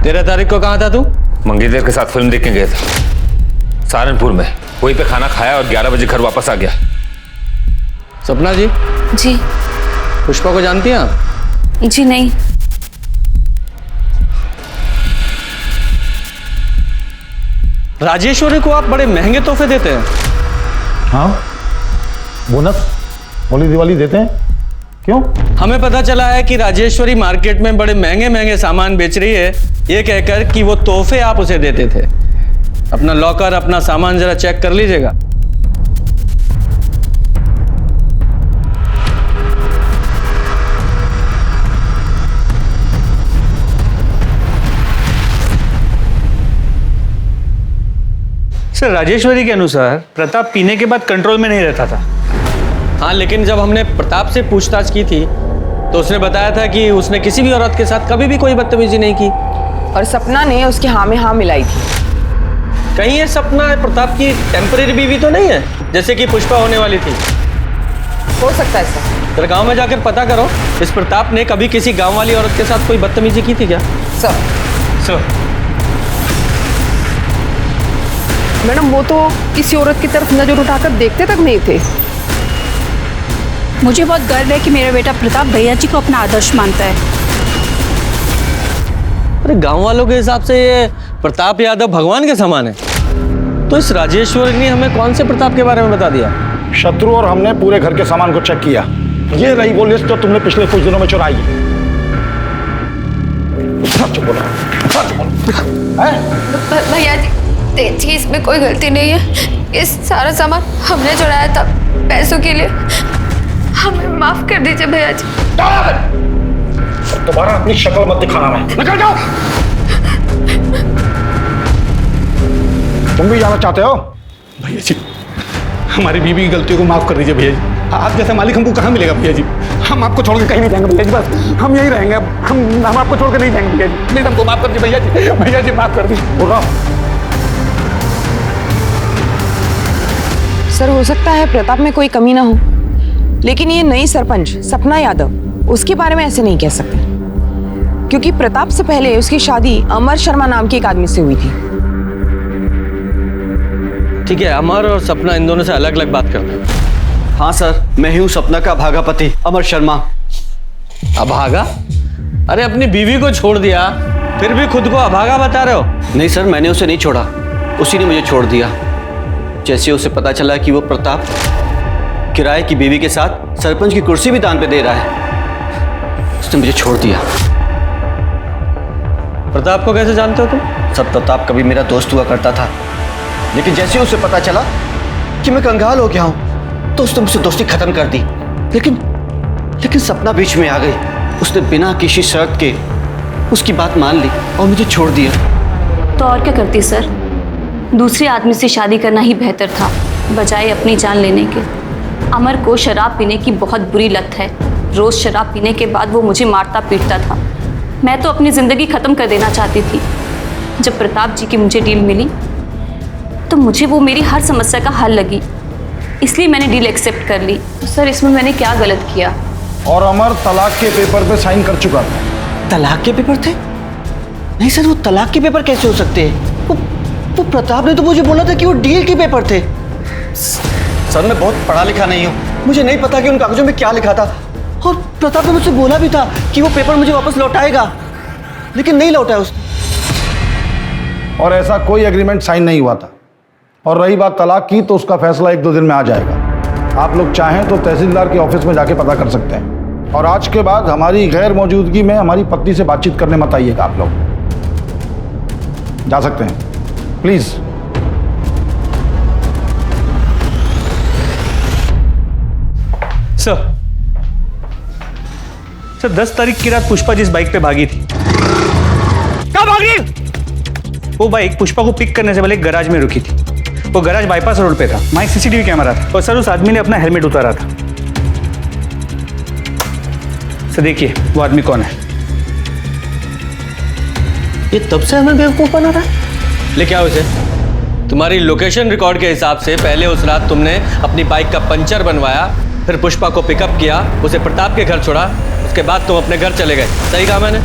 Speaker 5: 13 तारीख को कहाँ था तू?
Speaker 7: मंगेतर के साथ फिल्म देखने गया था सहारनपुर में। वहीं पे खाना खाया और 11 बजे घर वापस आ गया।
Speaker 5: सपना जी?
Speaker 3: जी।
Speaker 5: पुष्पा को जानती हैं आप?
Speaker 3: जी नहीं।
Speaker 5: राजेश्वरी को आप बड़े महंगे तोहफे देते हैं।
Speaker 6: हाँ, बोनस, होली दिवाली देते हैं। क्यों?
Speaker 5: हमें पता चला है कि राजेश्वरी मार्केट में बड़े महंगे महंगे सामान बेच रही है, ये कहकर कि वो तोहफे आप उसे देते थे। अपना लॉकर, अपना सामान जरा चेक कर लीजिएगा।
Speaker 14: सर राजेश्वरी के अनुसार प्रताप पीने के बाद कंट्रोल में नहीं रहता था।
Speaker 5: हाँ, लेकिन जब हमने प्रताप से पूछताछ की थी तो उसने बताया था कि उसने किसी भी औरत के साथ कभी भी कोई बदतमीजी नहीं की।
Speaker 8: और सपना ने उसके हाँ में हाँ मिलाई थी।
Speaker 5: कहीं ये सपना प्रताप की टेम्परेरी बीवी तो नहीं है, जैसे कि पुष्पा होने वाली थी?
Speaker 8: हो सकता है सर।
Speaker 5: तो गांव में जाकर पता करो, इस प्रताप ने कभी किसी गांव वाली औरत के साथ कोई बदतमीजी की थी क्या?
Speaker 8: सर मैडम वो तो किसी औरत की तरफ नजर उठाकर देखते तक नहीं थे।
Speaker 3: मुझे बहुत गर्व है कि मेरा बेटा प्रताप भैया जी को अपना आदर्श मानता है।
Speaker 5: अरे गांव वालों के हिसाब से ये प्रताप यादव भगवान के समान है, तो इस राजेश्वरी ने हमें कौन से प्रताप के बारे में बता दिया?
Speaker 6: शत्रु और हमने पूरे घर के सामान को चेक किया। ये रही वो लिस्ट जो तुमने पिछले कुछ दिनों में चुराई है।
Speaker 1: भैया जी देखिए, इसमें कोई गलती नहीं है। इस सारा सामान हमने चुराया था पैसों के लिए। हमें माफ कर दीजिए भैया जी।
Speaker 6: दोबारा अपनी शक्ल मत दिखाना, मैं निकल जाओ। तुम भी जाना चाहते हो?
Speaker 13: भैया जी हमारी बीवी की गलतियों को माफ कर दीजिए भैया जी। आप जैसा मालिक हमको कहाँ मिलेगा भैया जी? हम आपको छोड़ के कहीं नहीं जाएंगे भैया जी, बस हम यही रहेंगे। हम आपको छोड़ के नहीं जाएंगे भैया जी। प्लीज हमको माफ कर दीजिए भैया जी। भैया जी माफ कर दीजिए। बोल रहा हूँ।
Speaker 8: सर हो सकता है प्रताप में कोई कमी ना हो, लेकिन ये नई सरपंच सपना यादव, उसके बारे में ऐसे नहीं कह सकते, क्योंकि प्रताप से पहले उसकी शादी अमर शर्मा नाम के एक आदमी से हुई थी।
Speaker 5: ठीक है, अमर और सपना इन दोनों से अलग अलग बात करते हैं।
Speaker 12: हाँ सर, मैं ही हूँ सपना का अभागा पति अमर शर्मा।
Speaker 5: अभागा? अरे अपनी बीवी को छोड़ दिया, फिर भी खुद को अभागा बता रहे हो?
Speaker 12: नहीं सर, मैंने उसे नहीं छोड़ा, उसी ने मुझे छोड़ दिया। जैसे उसे पता चला कि वो प्रताप किराए की बीवी के साथ सरपंच की कुर्सी भी दान पे दे रहा है, उसने मुझे छोड़ दिया।
Speaker 5: प्रताप को कैसे जानते हो तुम?
Speaker 12: सर प्रताप कभी मेरा दोस्त हुआ करता था, लेकिन जैसे उसे पता चला कि मैं कंगाल हो गया हूं तो उसने मुझसे दोस्ती खत्म कर दी। लेकिन सपना बीच में आ गई। उसने बिना किसी शर्त के उसकी बात मान ली और मुझे छोड़ दिया।
Speaker 3: तो और क्या करती सर? दूसरे आदमी से शादी करना ही बेहतर था बजाय अपनी जान लेने के। अमर को शराब पीने की बहुत बुरी लत है। रोज शराब पीने के बाद वो मुझे मारता पीटता था। मैं तो अपनी ज़िंदगी ख़त्म कर देना चाहती थी। जब प्रताप जी की मुझे डील मिली तो मुझे वो मेरी हर समस्या का हल लगी, इसलिए मैंने डील एक्सेप्ट कर ली। तो सर इसमें मैंने क्या गलत किया?
Speaker 6: और अमर तलाक के पेपर पे साइन कर चुका था।
Speaker 12: तलाक के पेपर थे? नहीं सर, वो तलाक के पेपर कैसे हो सकते हैं? वो प्रताप ने तो मुझे बोला था कि वो डील के पेपर थे। सर मैं बहुत पढ़ा लिखा नहीं हूँ, मुझे नहीं पता कि उन कागजों में क्या लिखा था। और प्रताप ने मुझसे बोला भी था कि वो पेपर मुझे वापस लौटाएगा, लेकिन नहीं लौटाया उसने।
Speaker 6: और ऐसा कोई एग्रीमेंट साइन नहीं हुआ था। और रही बात तलाक की, तो उसका फैसला 1-2 दिन में आ जाएगा। आप लोग चाहें तो तहसीलदार के ऑफिस में जाके पता कर सकते हैं। और आज के बाद हमारी गैर मौजूदगी में हमारी पत्नी से बातचीत करने मत आइएगा। आप लोग जा सकते हैं, प्लीज।
Speaker 14: सर 10 तारीख की रात पुष्पा जिस बाइक पे भागी थी, कहाँ भाग रही? वो बाइक पुष्पा को पिक करने से पहले एक गैराज में रुकी थी। वो गैराज बाईपास रोड पे था, वहाँ एक सीसीटीवी कैमरा था और सर उस आदमी ने अपना हेलमेट उतारा था। सर देखिए वो आदमी कौन है।
Speaker 5: ये तब से हमें बेवकूफ बना रहा है। लेके आओ इसे। तुम्हारी लोकेशन रिकॉर्ड के हिसाब से पहले उस रात तुमने अपनी बाइक का पंचर बनवाया, फिर पुष्पा को पिकअप किया, उसे प्रताप के घर छोड़ा, उसके बाद तुम अपने घर चले गए। सही कहा मैंने?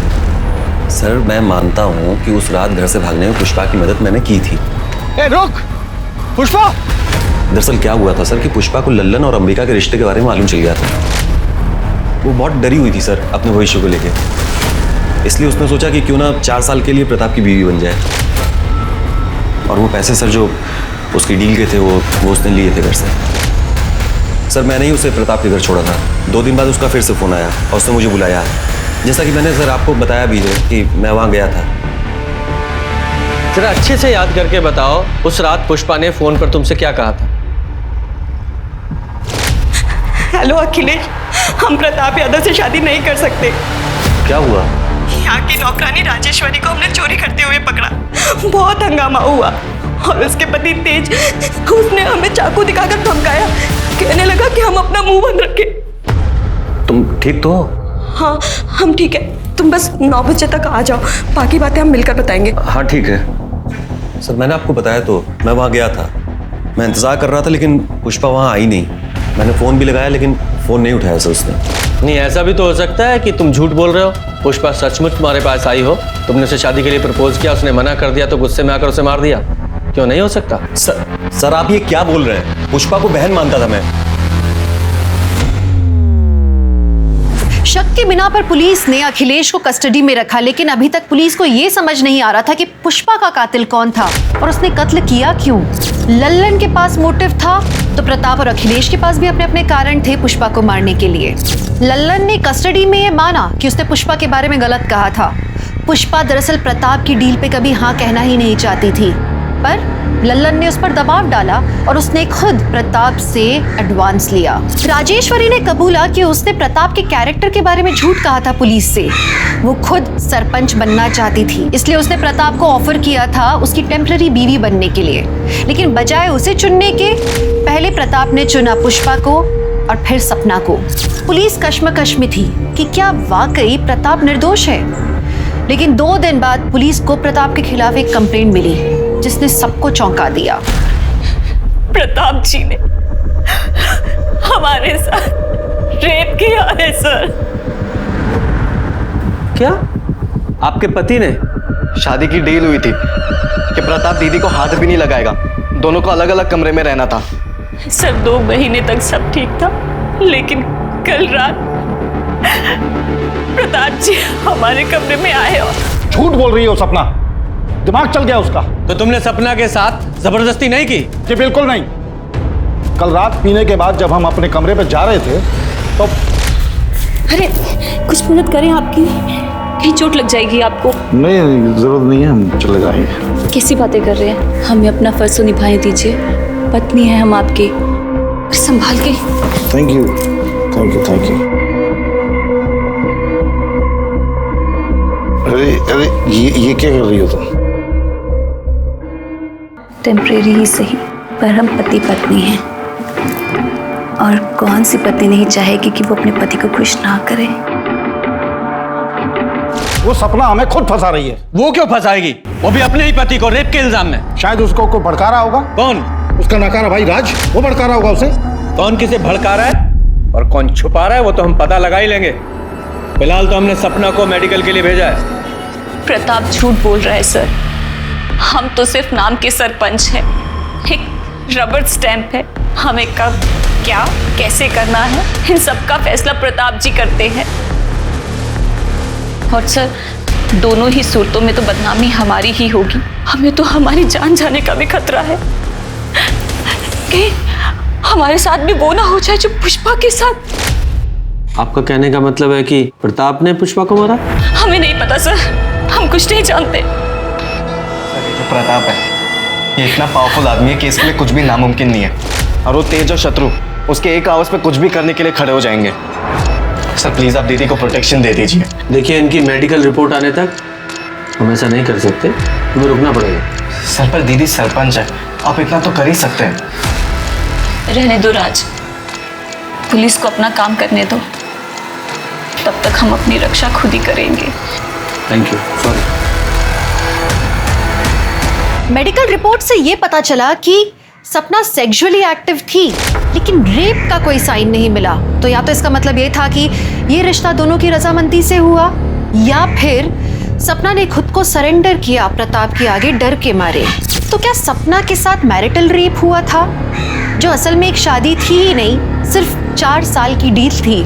Speaker 4: सर मैं मानता हूँ कि उस रात घर से भागने में पुष्पा की मदद मैंने की थी।
Speaker 13: ए रुक पुष्पा!
Speaker 4: दरअसल क्या हुआ था सर कि पुष्पा को लल्लन और अंबिका के रिश्ते के बारे में मालूम चल गया था। वो बहुत डरी हुई थी सर अपने भविष्य को लेके, इसलिए उसने सोचा कि क्यों ना 4 साल के लिए प्रताप की बीवी बन जाए। और वो पैसे सर जो उसकी डील के थे वो उसने लिए थे घर से। सर मैंने ही उसे प्रताप के घर छोड़ा था। 2 दिन बाद उसका फिर से फ़ोन आया और उसने मुझे बुलाया, जैसा कि मैंने सर आपको बताया भी है कि मैं वहाँ गया था।
Speaker 5: जरा अच्छे से याद करके बताओ उस रात पुष्पा ने फ़ोन पर तुमसे क्या कहा था?
Speaker 15: हेलो अखिलेश, हम प्रताप यादव से शादी नहीं कर सकते।
Speaker 4: क्या हुआ?
Speaker 15: यहाँ की नौकरानी राजेश्वरी को हमने चोरी करते हुए पकड़ा। बहुत हंगामा हुआ और उसके पति तेज, उसने हमें चाकू दिखाकर धमकाया, कहने लगा कि हम अपना मुंह बंद रखें।
Speaker 4: तुम ठीक तो हो?
Speaker 15: हाँ हम ठीक है, तुम बस 9 बजे तक आ जाओ, बाकी बातें हम मिलकर बताएंगे।
Speaker 4: हाँ ठीक है सर, मैंने आपको बताया तो मैं वहाँ गया था। मैं इंतज़ार कर रहा था लेकिन पुष्पा वहाँ आई नहीं। मैंने फ़ोन भी लगाया लेकिन फ़ोन नहीं उठाया सर उसने।
Speaker 5: नहीं ऐसा भी तो हो सकता है कि तुम झूठ बोल रहे हो। पुष्पा सचमुच तुम्हारे पास आई हो, तुमने उसे शादी के लिए प्रपोज किया, उसने मना कर दिया तो गुस्से में आकर उसे मार दिया। क्यों नहीं हो सकता?
Speaker 4: सर आप ये क्या बोल रहे हैं? पुष्पा को बहन मानता था मैं।
Speaker 1: शक के बिना पर पुलिस ने अखिलेश को कस्टडी में रखा, लेकिन अभी तक पुलिस को यह समझ नहीं आ रहा था कि पुष्पा का कातिल कौन था और उसने कत्ल किया क्यों। लल्लन के पास मोटिव था तो प्रताप और अखिलेश के पास भी अपने अपने कारण थे पुष्पा को मारने के लिए। लल्लन ने कस्टडी में ये माना कि उसने पुष्पा के बारे में गलत कहा था। पुष्पा दरअसल प्रताप की डील पे कभी हाँ कहना ही नहीं चाहती थी, पर लल्लन ने उस पर दबाव डाला और उसने खुद प्रताप से एडवांस लिया। राजेश्वरी ने कबूला कि उसने प्रताप के कैरेक्टर के बारे में झूठ कहा था पुलिस से। वो खुद सरपंच बनना चाहती थी, इसलिए उसने प्रताप को ऑफर किया था उसकी टेम्पररी बीवी बनने के लिए, लेकिन बजाय उसे चुनने के पहले प्रताप ने चुना पुष्पा को और फिर सपना को। पुलिस कश्मकश में थी कि क्या वाकई प्रताप निर्दोष है, लेकिन 2 दिन बाद पुलिस को प्रताप के खिलाफ एक कंप्लेंट मिली जिसने सबको चौंका दिया।
Speaker 15: प्रताप जी ने हमारे साथ रेप किया है सर।
Speaker 12: क्या? आपके पति ने?
Speaker 16: शादी की डील हुई थी कि प्रताप दीदी को हाथ भी नहीं लगाएगा, दोनों को अलग अलग कमरे में रहना था।
Speaker 15: सर 2 महीने तक सब ठीक था, लेकिन कल रात प्रताप जी हमारे कमरे में आए और
Speaker 6: झूठ बोल रही हो सपना, दिमाग चल गया उसका।
Speaker 5: तो तुमने सपना के साथ जबरदस्ती नहीं की?
Speaker 6: जी बिल्कुल नहीं। कल रात पीने के बाद जब हम अपने कमरे पे जा रहे थे तो
Speaker 3: अरे कुछ मदद करें आपकी, कहीं चोट लग जाएगी आपको।
Speaker 6: नहीं जरूरत नहीं है, हम चले जाएंगे।
Speaker 3: कैसी बातें कर रहे हैं? हमें अपना फर्ज तो निभाने दीजिए, पत्नी है हम आपकी, संभाल के।
Speaker 6: Thank you thank you thank you. अरे अरे ये क्या कर रही हो तुम?
Speaker 3: टेम्परेरी ही सही, पर हम पति पत्नी हैं, और कौन सी पत्नी नहीं चाहेगी कि वो अपने पति को खुश ना करे।
Speaker 6: वो सपना हमें खुद फंसा रही है।
Speaker 5: वो क्यों फंसाएगी? वो भी अपने ही पति को रेप के इल्जाम में।
Speaker 6: शायद उसको कोई भड़का रहा होगा।
Speaker 5: कौन?
Speaker 6: उसका नकारा भाई राज, वो भड़का रहा होगा उसे।
Speaker 5: कौन किसे भड़का रहा है और कौन छुपा रहा है वो तो हम पता लगा ही लेंगे। फिलहाल तो हमने सपना को मेडिकल के लिए भेजा है।
Speaker 3: प्रताप झूठ बोल रहा है सर, हम तो सिर्फ नाम के सरपंच हैं, एक रबर स्टैंप है। हमें कब क्या कैसे करना है इन सब का फैसला प्रताप जी करते हैं। और सर दोनों ही सूरतों में तो बदनामी हमारी ही होगी, हमें तो हमारी जान जाने का भी खतरा है कि हमारे साथ भी वो ना हो जाए जो पुष्पा के साथ।
Speaker 5: आपका कहने का मतलब है कि प्रताप ने पुष्पा को मारा?
Speaker 3: हमें नहीं पता सर, हम कुछ नहीं जानते।
Speaker 16: जो प्रताप है ये इतना पावरफुल आदमी है कि इसके लिए कुछ भी नामुमकिन नहीं है, और वो तेज और शत्रु उसके एक आवाज पे कुछ भी करने के लिए खड़े हो जाएंगे। सर प्लीज आप दीदी को प्रोटेक्शन दे दीजिए।
Speaker 5: देखिए इनकी मेडिकल रिपोर्ट आने तक हम ऐसा नहीं कर सकते, हमें रुकना पड़ेगा।
Speaker 16: सर पर दीदी सरपंच है, आप इतना तो कर ही सकते हैं।
Speaker 3: रहने दो राज, पुलिस को अपना काम करने दो, तब तक हम अपनी रक्षा खुद ही करेंगे।
Speaker 5: Thank you. Sorry.
Speaker 1: Medical report से ये पता चला कि सपना सेक्सुअली एक्टिव थी, लेकिन रेप का कोई साइन नहीं मिला। तो या तो इसका मतलब ये था कि ये रिश्ता दोनों की रजामंदी से हुआ, या फिर सपना ने खुद को सरेंडर किया प्रताप के आगे डर के मारे। तो क्या सपना के साथ मैरिटल रेप हुआ था, जो असल में एक शादी थी ही नहीं, सिर्फ 4 साल की डील थी।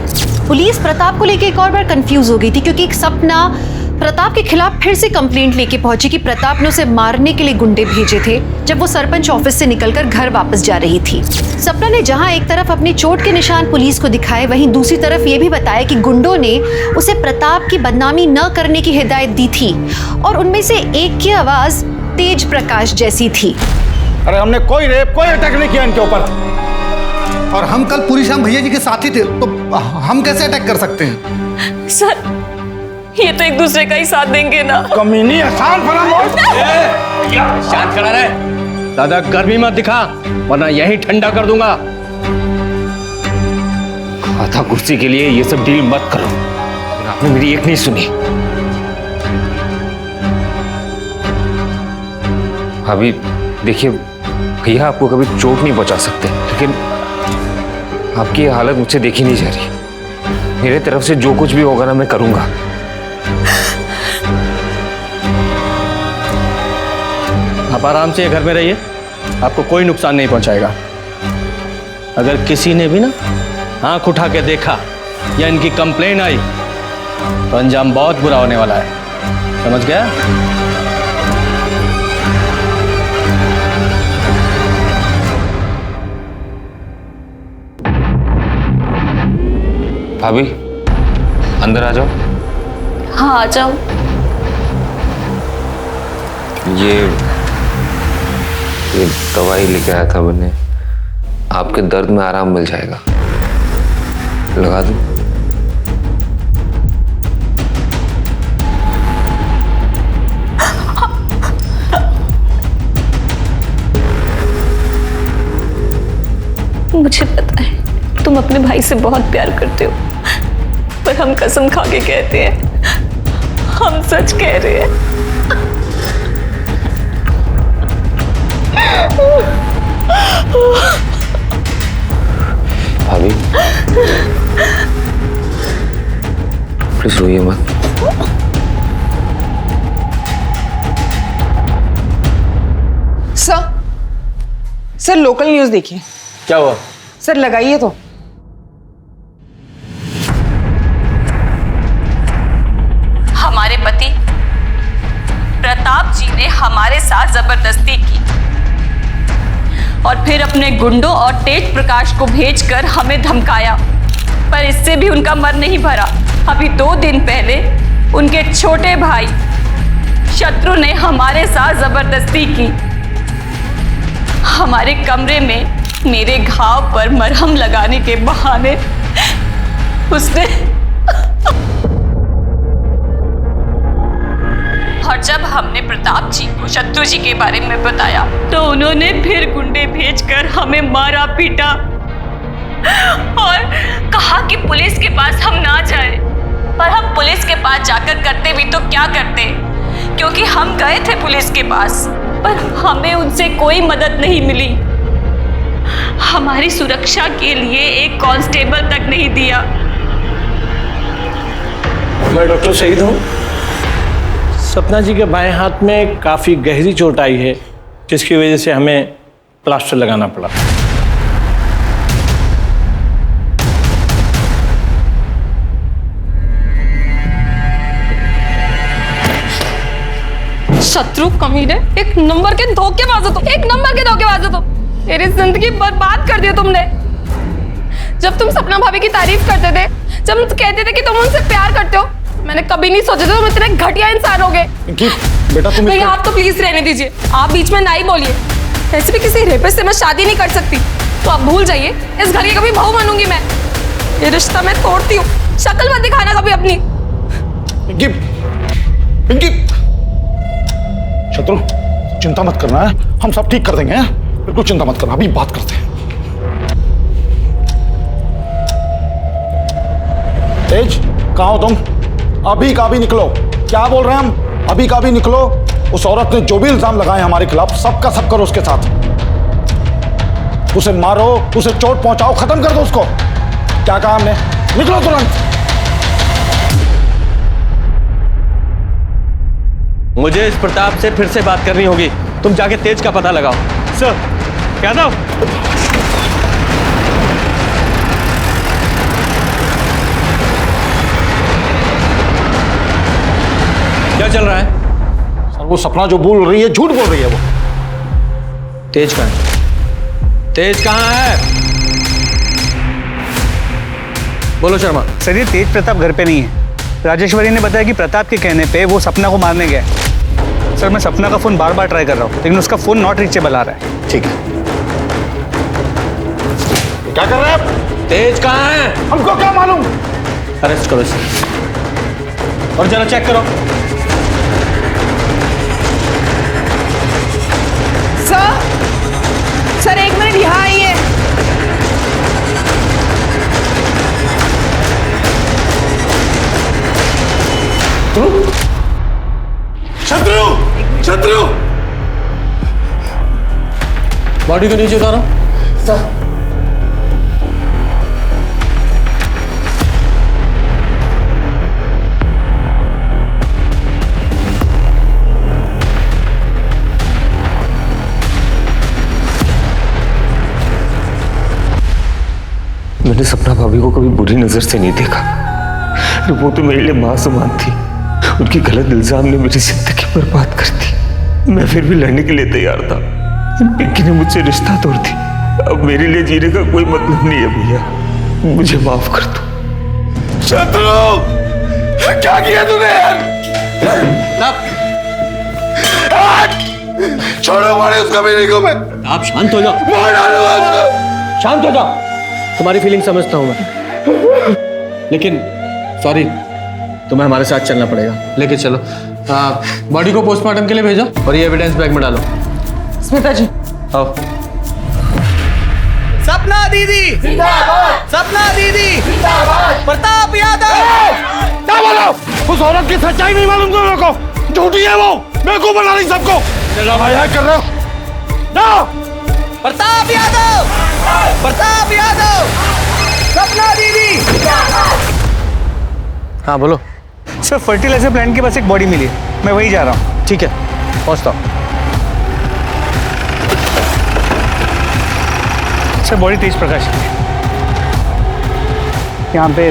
Speaker 1: पुलिस प्रताप को लेके एक और बार कंफ्यूज हो गई थी, क्योंकि एक सपना प्रताप के खिलाफ फिर से कंप्लेंट लेके पहुंची कि प्रताप ने उसे मारने के लिए गुंडे भेजे थे जब वो सरपंच ऑफिस से निकलकर घर वापस जा रही थी। सपना ने जहां एक तरफ अपने चोट के निशान पुलिस को दिखाए, वहीं दूसरी तरफ ये भी बताया कि गुंडों ने उसे प्रताप की बदनामी न करने की हिदायत दी थी, और उनमें से एक की आवाज तेज प्रकाश जैसी थी।
Speaker 6: अरे हमने कोई रेप कोई अटैक नहीं किया इनके ऊपर, और हम कल पूरी शाम भैया जी के साथ ही थे, तो हम कैसे अटैक कर सकते हैं?
Speaker 3: सर ये तो एक दूसरे का ही साथ देंगे ना।
Speaker 6: कमीनी आसान
Speaker 5: शांत खड़ा रहे, ज्यादा गर्मी मत दिखा वरना यही ठंडा कर दूंगा।
Speaker 7: आधा कुर्सी के लिए ये सब डील मत करो, आपने मेरी एक नहीं सुनी। अभी देखिए भैया आपको कभी चोट नहीं पहुंचा सकते, लेकिन आपकी हालत मुझसे देखी नहीं जा रही। मेरे तरफ से जो कुछ भी होगा ना मैं करूंगा।
Speaker 5: आप आराम से घर में रहिए, आपको कोई नुकसान नहीं पहुंचाएगा। अगर किसी ने भी ना आंख उठा के देखा या इनकी कंप्लेन आई तो अंजाम बहुत बुरा होने वाला है, समझ गया?
Speaker 7: भाभी अंदर आ जाओ।
Speaker 3: हाँ आ जाओ।
Speaker 7: ये दवाई लेके आया था मैंने, आपके दर्द में आराम मिल जाएगा, लगा दूं?
Speaker 3: मुझे पता है तुम अपने भाई से बहुत प्यार करते हो, पर हम कसम खा के कहते हैं, हम सच कह रहे हैं।
Speaker 7: भाभी प्लीज रोइए मत।
Speaker 8: सर लोकल न्यूज़ देखिए।
Speaker 5: क्या हुआ?
Speaker 8: सर लगाइए तो।
Speaker 3: हमारे पति प्रताप जी ने हमारे साथ जबरदस्ती की और फिर अपने गुंडों और तेज प्रकाश को भेजकर हमें धमकाया, पर इससे भी उनका मन नहीं भरा। अभी 2 दिन पहले उनके छोटे भाई शत्रु ने हमारे साथ जबरदस्ती की। हमारे कमरे में मेरे घाव पर मरहम लगाने के बहाने उसने और जब हमने प्रताप जी को शत्रु जी के बारे में बताया तो उन्होंने फिर गुंडे भेजकर हमें मारा पीटा और कहा कि पुलिस के पास हम ना जाएं। पर हम पुलिस के पास जाकर करते भी तो क्या करते, क्योंकि हम गए थे पुलिस के पास पर हमें उनसे कोई मदद नहीं मिली। हमारी सुरक्षा के लिए एक कांस्टेबल तक नहीं दिया।
Speaker 5: मैं डॉक्टर शहीद हूँ। सपना जी के बाएं हाथ में काफ़ी गहरी चोट आई है, जिसकी वजह से हमें प्लास्टर लगाना पड़ा।
Speaker 15: शत्रु कमीने, एक नंबर के धोखेबाज हो तुम, एक नंबर के धोखेबाज हो तुम। मेरी जिंदगी बर्बाद कर दी तुमने। जब तुम सपना भाभी की तारीफ करते थे, जब तुम कहते थे कि तुम उनसे प्यार करते हो, मैंने कभी नहीं सोचा था तुम इतने घटिया इंसान होगे।
Speaker 6: बेटा तुम
Speaker 15: नहीं, आप तो प्लीज रहने दीजिए, आप बीच में ना ही बोलिए। ऐसे भी किसी रेपिस्ट से मैं शादी नहीं कर सकती, तो आप भूल जाइए। इस घर की कभी बहू बनूंगी मैं। ये रिश्ता मैं तोड़ती हूँ। शक्ल मत दिखाना कभी अपनी।
Speaker 6: पिंकी, पिंकी, शत्रु चिंता मत करना है, हम सब ठीक कर देंगे। बिल्कुल चिंता मत करना, अभी बात करते हैं। तेज, कहाँ हो तुम? अभी का भी निकलो। क्या बोल रहे हैं हम? अभी का भी निकलो। उस औरत ने जो भी इल्जाम लगाए हमारे खिलाफ, सबका सब करो उसके साथ। उसे मारो, उसे चोट पहुंचाओ, खत्म कर दो उसको। क्या कहा हमने? निकलो तुरंत।
Speaker 5: मुझे इस प्रताप से फिर से बात करनी होगी। तुम जाके तेज का पता लगाओ। सर, क्या था? क्या चल रहा है?
Speaker 6: सर वो सपना जो बोल रही है, झूठ बोल रही है। वो
Speaker 5: तेज कहाँ है? तेज कहाँ है? बोलो शर्मा।
Speaker 14: सर ये तेज प्रताप घर पे नहीं है। राजेश्वरी ने बताया कि प्रताप के कहने पे वो सपना को मारने गया। सर मैं सपना का फोन बार बार ट्राई कर रहा हूँ, लेकिन उसका फोन नॉट रीचेबल आ रहा है।
Speaker 6: ठीक है। क्या कर रहे हैं आप?
Speaker 5: तेज कहाँ है?
Speaker 6: हमको क्या मालूम?
Speaker 5: अरेस्ट करो इसे और जरा चेक करो।
Speaker 8: सर 1 मिनट यहाँ आइए।
Speaker 6: शत्रु, शत्रु,
Speaker 5: बॉडी को नीचे उतारो।
Speaker 8: सर
Speaker 7: मैंने सपना भाभी को कभी बुरी नजर से नहीं देखा। अरे वो तो मेरे लिए माँ समान थी। उनकी गलत इल्जाम ने मेरी जिंदगी बर्बाद कर दी। मैं फिर भी लड़ने के लिए तैयार था। पिंकी ने मुझसे रिश्ता तोड़ दी। अब मेरे लिए जीने का कोई मतलब नहीं है भैया, मुझे माफ कर दो।
Speaker 6: शत्रु, क्या किया तूने यार? छोड़ो मारे उसका बेटे को। मैं
Speaker 2: आप शांत हो जाओ,
Speaker 6: मार डालूंगा उसको।
Speaker 2: शांत हो जाओ। तुम्हारी फीलिंग समझता हूं मैं, लेकिन सॉरी, तुम्हें हमारे साथ चलना पड़ेगा। लेके चलो, बॉडी को पोस्टमार्टम के लिए भेजो और ये एविडेंस बैग में डालो।
Speaker 8: स्मिता जी,
Speaker 2: आओ।
Speaker 5: सपना दीदी जिंदाबाद, सपना दीदी जिंदाबाद, प्रताप यादव।
Speaker 6: क्या बोलो? उस औरत की सच्चाई नहीं मालूम तुम लोगों को? झूठी है वो, बेवकूफ बना रही सबको। भाई कर रहे हो ना?
Speaker 5: प्रताप यादव, प्रताप यादव, सपना दीदी।
Speaker 2: हाँ बोलो।
Speaker 14: सर फर्टिलाइजर प्लांट के पास एक बॉडी मिली है, मैं वही जा रहा हूँ।
Speaker 2: ठीक है, पहुँचता हूँ।
Speaker 14: सर बॉडी तेज प्रकाश की है। यहाँ पे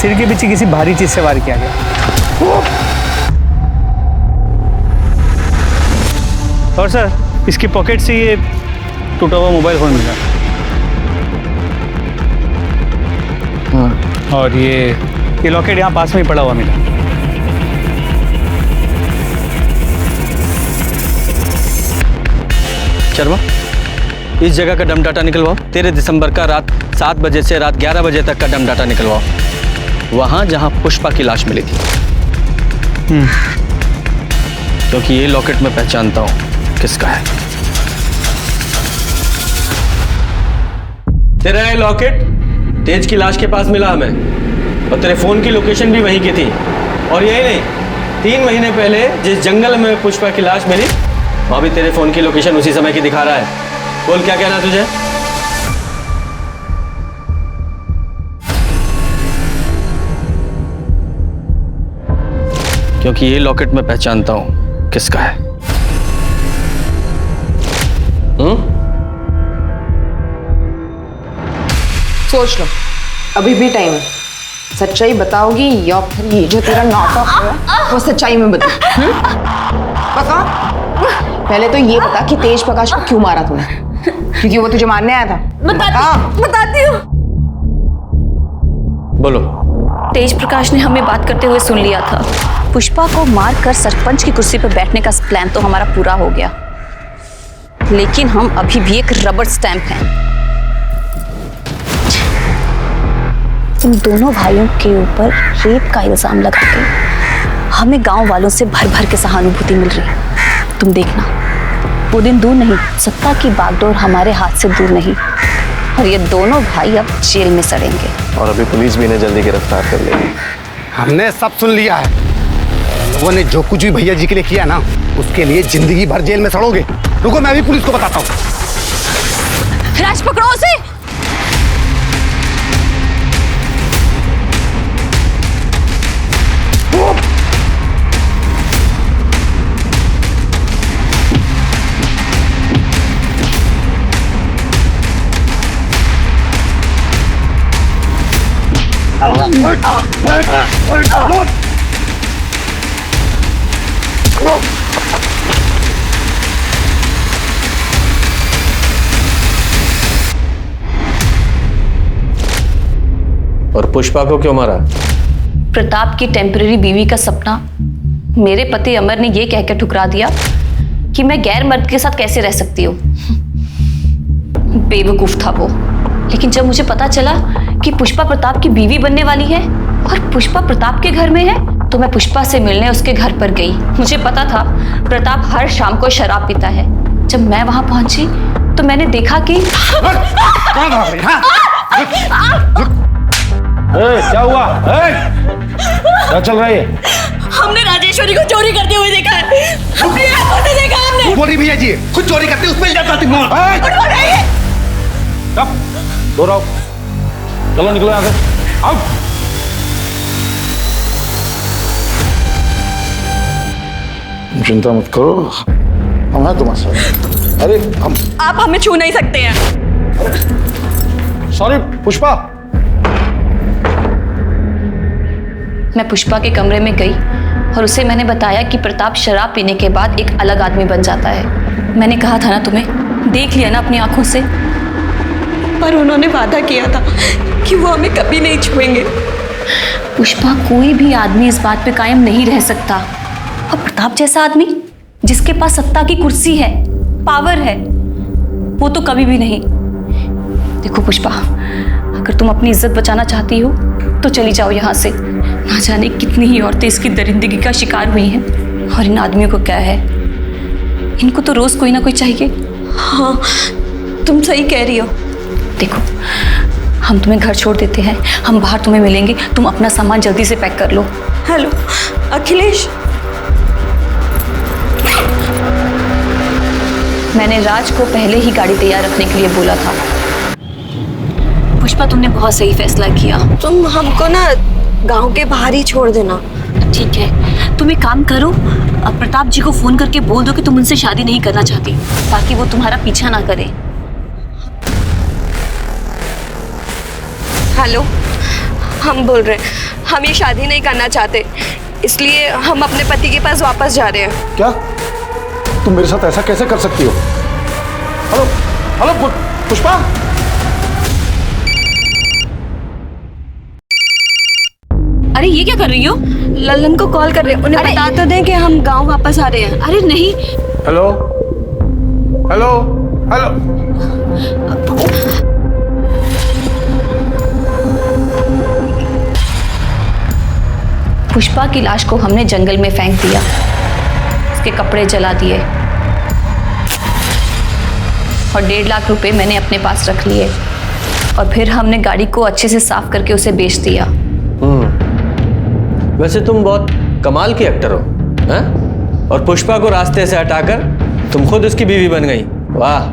Speaker 14: सिर के पीछे किसी भारी चीज से वार किया गया। और सर इसकी पॉकेट से ये टूटा हुआ मोबाइल फोन मिला। और ये लॉकेट यहाँ पास में ही पड़ा हुआ मिला।
Speaker 5: शर्मा, इस जगह का डम डाटा निकलवाओ। 13 दिसंबर का रात 7 बजे से रात 11 बजे तक का डम डाटा निकलवाओ, वहां जहां पुष्पा की लाश मिली थी। क्योंकि ये लॉकेट मैं पहचानता हूं किसका है। तेरा ये लॉकेट तेज की लाश के पास मिला हमें, और तेरे फोन की लोकेशन भी वहीं की थी। और यही नहीं, 3 महीने पहले जिस जंगल में पुष्पा की लाश मिली, वहां भी तेरे फोन की लोकेशन उसी समय की दिखा रहा है। बोल, क्या कहना तुझे? क्योंकि ये लॉकेट मैं पहचानता हूं किसका है।
Speaker 8: सोच लो, अभी भी टाइम है। सच्चाई बताओगी या फिर ये जो तेरा नाटक है वो सच्चाई में बता? बता। पहले तो ये बता कि तेज प्रकाश को क्यों मारा तूने? क्योंकि वो तुझे मारने आया था।
Speaker 3: बताती हूँ।
Speaker 5: बोलो।
Speaker 3: तेज प्रकाश ने हमें बात करते हुए सुन लिया था। पुष्पा को मारकर सरपंच की कुर्सी पर बैठने का प्लान तो हमारा पूरा हो गया, लेकिन हम अभी भी एक रबर स्टैंप हैं। इन दोनों भाइयों के ऊपर रेप का इल्जाम लगा के हमें गांव वालों से भर भर के सहानुभूति मिल रही है। तुम देखना, वो दिन दूर नहीं, सत्ता की बागडोर हमारे हाथ से दूर नहीं, और ये दोनों भाई अब जेल में सड़ेंगे।
Speaker 16: और अभी पुलिस भी इन्हें जल्दी गिरफ्तार कर लेगी।
Speaker 13: हमने सब सुन लिया है। लोगों ने जो कुछ भी भैया जी के लिए किया ना, उसके लिए जिंदगी भर जेल में सड़ोगे। रुको, मैं भी पुलिस को बताता हूँ।
Speaker 3: राज, पकड़ो उसे।
Speaker 5: और पुष्पा को क्यों मारा?
Speaker 3: प्रताप की टेम्पररी बीवी का सपना मेरे पति अमर ने यह कहकर ठुकरा दिया कि मैं गैर मर्द के साथ कैसे रह सकती हूँ। बेवकूफ था वो। लेकिन जब मुझे पता चला कि पुष्पा प्रताप की बीवी बनने वाली है और पुष्पा प्रताप के घर में है, तो मैं पुष्पा से मिलने उसके घर पर गई। मुझे पता था प्रताप हर शाम को शराब पीता है। जब मैं वहां पहुंची तो मैंने देखा कि
Speaker 6: क्या हुआ? क्या चल रहा है?
Speaker 15: हमने राजेश्वरी को चोरी करते हुए देखा है। अपनी आंखों से देखा हमने।
Speaker 13: बोली भैया जी खुद चोरी करते, उस पर इल्जाम लगाती हूं।
Speaker 6: दो आओ, चलो निकलो यहाँ से। आओ। चिंता मत करो, हम हैं तुम्हारे साथ। अरे हम
Speaker 15: आप हमें छू नहीं सकते हैं।
Speaker 6: सॉरी पुष्पा।
Speaker 3: मैं पुष्पा के कमरे में गई और उसे मैंने बताया कि प्रताप शराब पीने के बाद एक अलग आदमी बन जाता है। मैंने कहा था ना तुम्हें, देख लिया ना अपनी आंखों से।
Speaker 15: पर उन्होंने वादा किया था कि वो हमें कभी नहीं छुएंगे।
Speaker 3: पुष्पा, कोई भी आदमी इस बात पे कायम नहीं रह सकता। और प्रताप जैसा आदमी जिसके पास सत्ता की कुर्सी है, पावर है, वो तो कभी भी नहीं। देखो पुष्पा, अगर तुम अपनी इज्जत बचाना चाहती हो तो चली जाओ यहाँ से। ना जाने कितनी ही औरतें इसकी दरिंदगी का शिकार हुई हैं। और इन आदमियों को क्या है, इनको तो रोज कोई ना कोई चाहिए।
Speaker 15: हाँ, तुम सही कह रही हो।
Speaker 3: देखो, हम तुम्हें घर छोड़ देते हैं, हम बाहर तुम्हें मिलेंगे। तुम अपना सामान जल्दी से पैक कर लो।
Speaker 15: हेलो अखिलेश।
Speaker 3: मैंने राज को पहले ही गाड़ी तैयार रखने के लिए बोला था। पुष्पा, तुमने बहुत सही फैसला किया।
Speaker 15: तुम हमको ना गांव के बाहर ही छोड़ देना।
Speaker 3: ठीक है, तुम एक काम करो, अब प्रताप जी को फोन करके बोल दो कि तुम उनसे शादी नहीं करना चाहती, ताकि वो तुम्हारा पीछा ना करे।
Speaker 15: हेलो, हम बोल रहे हैं, हम ये शादी नहीं करना चाहते, इसलिए हम अपने पति के पास वापस जा रहे हैं।
Speaker 6: क्या तुम मेरे साथ ऐसा कैसे कर सकती हो? Hello hello Pushpa.
Speaker 3: अरे ये क्या कर रही हो?
Speaker 15: लल्लन को कॉल कर रहे हैं, उन्हें बता तो दें कि हम गांव वापस आ रहे हैं।
Speaker 3: अरे नहीं।
Speaker 2: Hello hello hello.
Speaker 3: पुष्पा की लाश को हमने जंगल में फेंक दिया, उसके कपड़े जला दिए और 1.5 लाख रुपए मैंने अपने पास रख लिए। और फिर हमने गाड़ी को अच्छे से साफ करके उसे बेच दिया।
Speaker 5: वैसे तुम बहुत कमाल की एक्टर हो, हैं? और पुष्पा को रास्ते से हटाकर तुम खुद उसकी बीवी बन गई। वाह,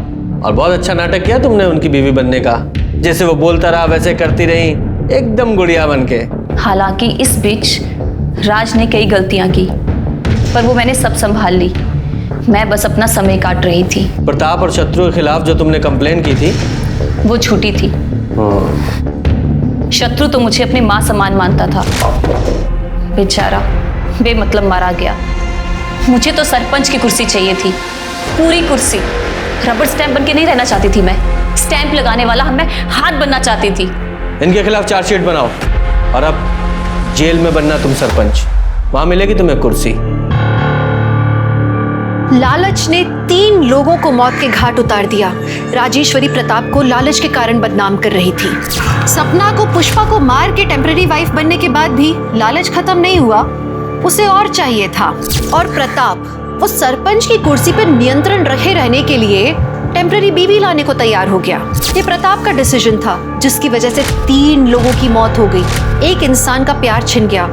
Speaker 5: और बहुत अच्छा नाटक किया तुमने उनकी बीवी बनने का। जैसे वो बोलता रहा वैसे करती रही, एकदम गुड़िया बन के।
Speaker 3: हालांकि इस बीच राज ने कई गलतियां की, पर वो मैंने सब संभाल ली। मैं बस अपना समय काट रही थी।
Speaker 5: प्रताप और शत्रु के खिलाफ जो तुमने कंप्लेन की थी
Speaker 3: वो झूठी थी। शत्रु तो मुझे अपनी माँ समान मानता था, बेचारा बेमतलब मारा गया। मुझे तो सरपंच की कुर्सी चाहिए थी, पूरी कुर्सी। रबर स्टैंप बन के नहीं रहना चाहती थी मैं, स्टैंप लगाने वाला मैं हाथ बनना चाहती थी।
Speaker 5: इनके खिलाफ चार्जशीट बनाओ और अब जेल में बनना तुम सरपंच, वहां मिलेगी तुम्हें कुर्सी।
Speaker 1: लालच ने 3 लोगों को मौत के घाट उतार दिया। राजेश्वरी प्रताप को लालच के कारण बदनाम कर रही थी। सपना को पुष्पा को मार के टेम्पररी वाइफ बनने के बाद भी लालच खत्म नहीं हुआ, उसे और चाहिए था। और प्रताप उस सरपंच की कुर्सी पर नियंत्रण रखे रहने के लिए टेम्पररी बीवी लाने को तैयार हो गया। ये प्रताप का डिसीजन था, जिसकी वजह से 3 लोगों की मौत हो गई, 1 इंसान का प्यार छिन गया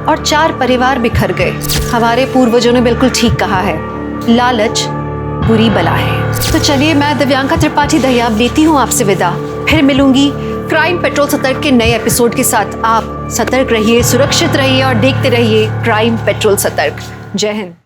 Speaker 1: और 4 परिवार बिखर गए। हमारे पूर्वजों ने बिल्कुल ठीक कहा है, लालच बुरी बला है। तो चलिए, मैं दिव्यांका त्रिपाठी दहियाब लेती हूँ आपसे विदा। फिर मिलूंगी क्राइम पेट्रोल सतर्क के नए एपिसोड के साथ। आप सतर्क रहिए, सुरक्षित रहिए और देखते रहिए क्राइम पेट्रोल सतर्क। जय हिंद।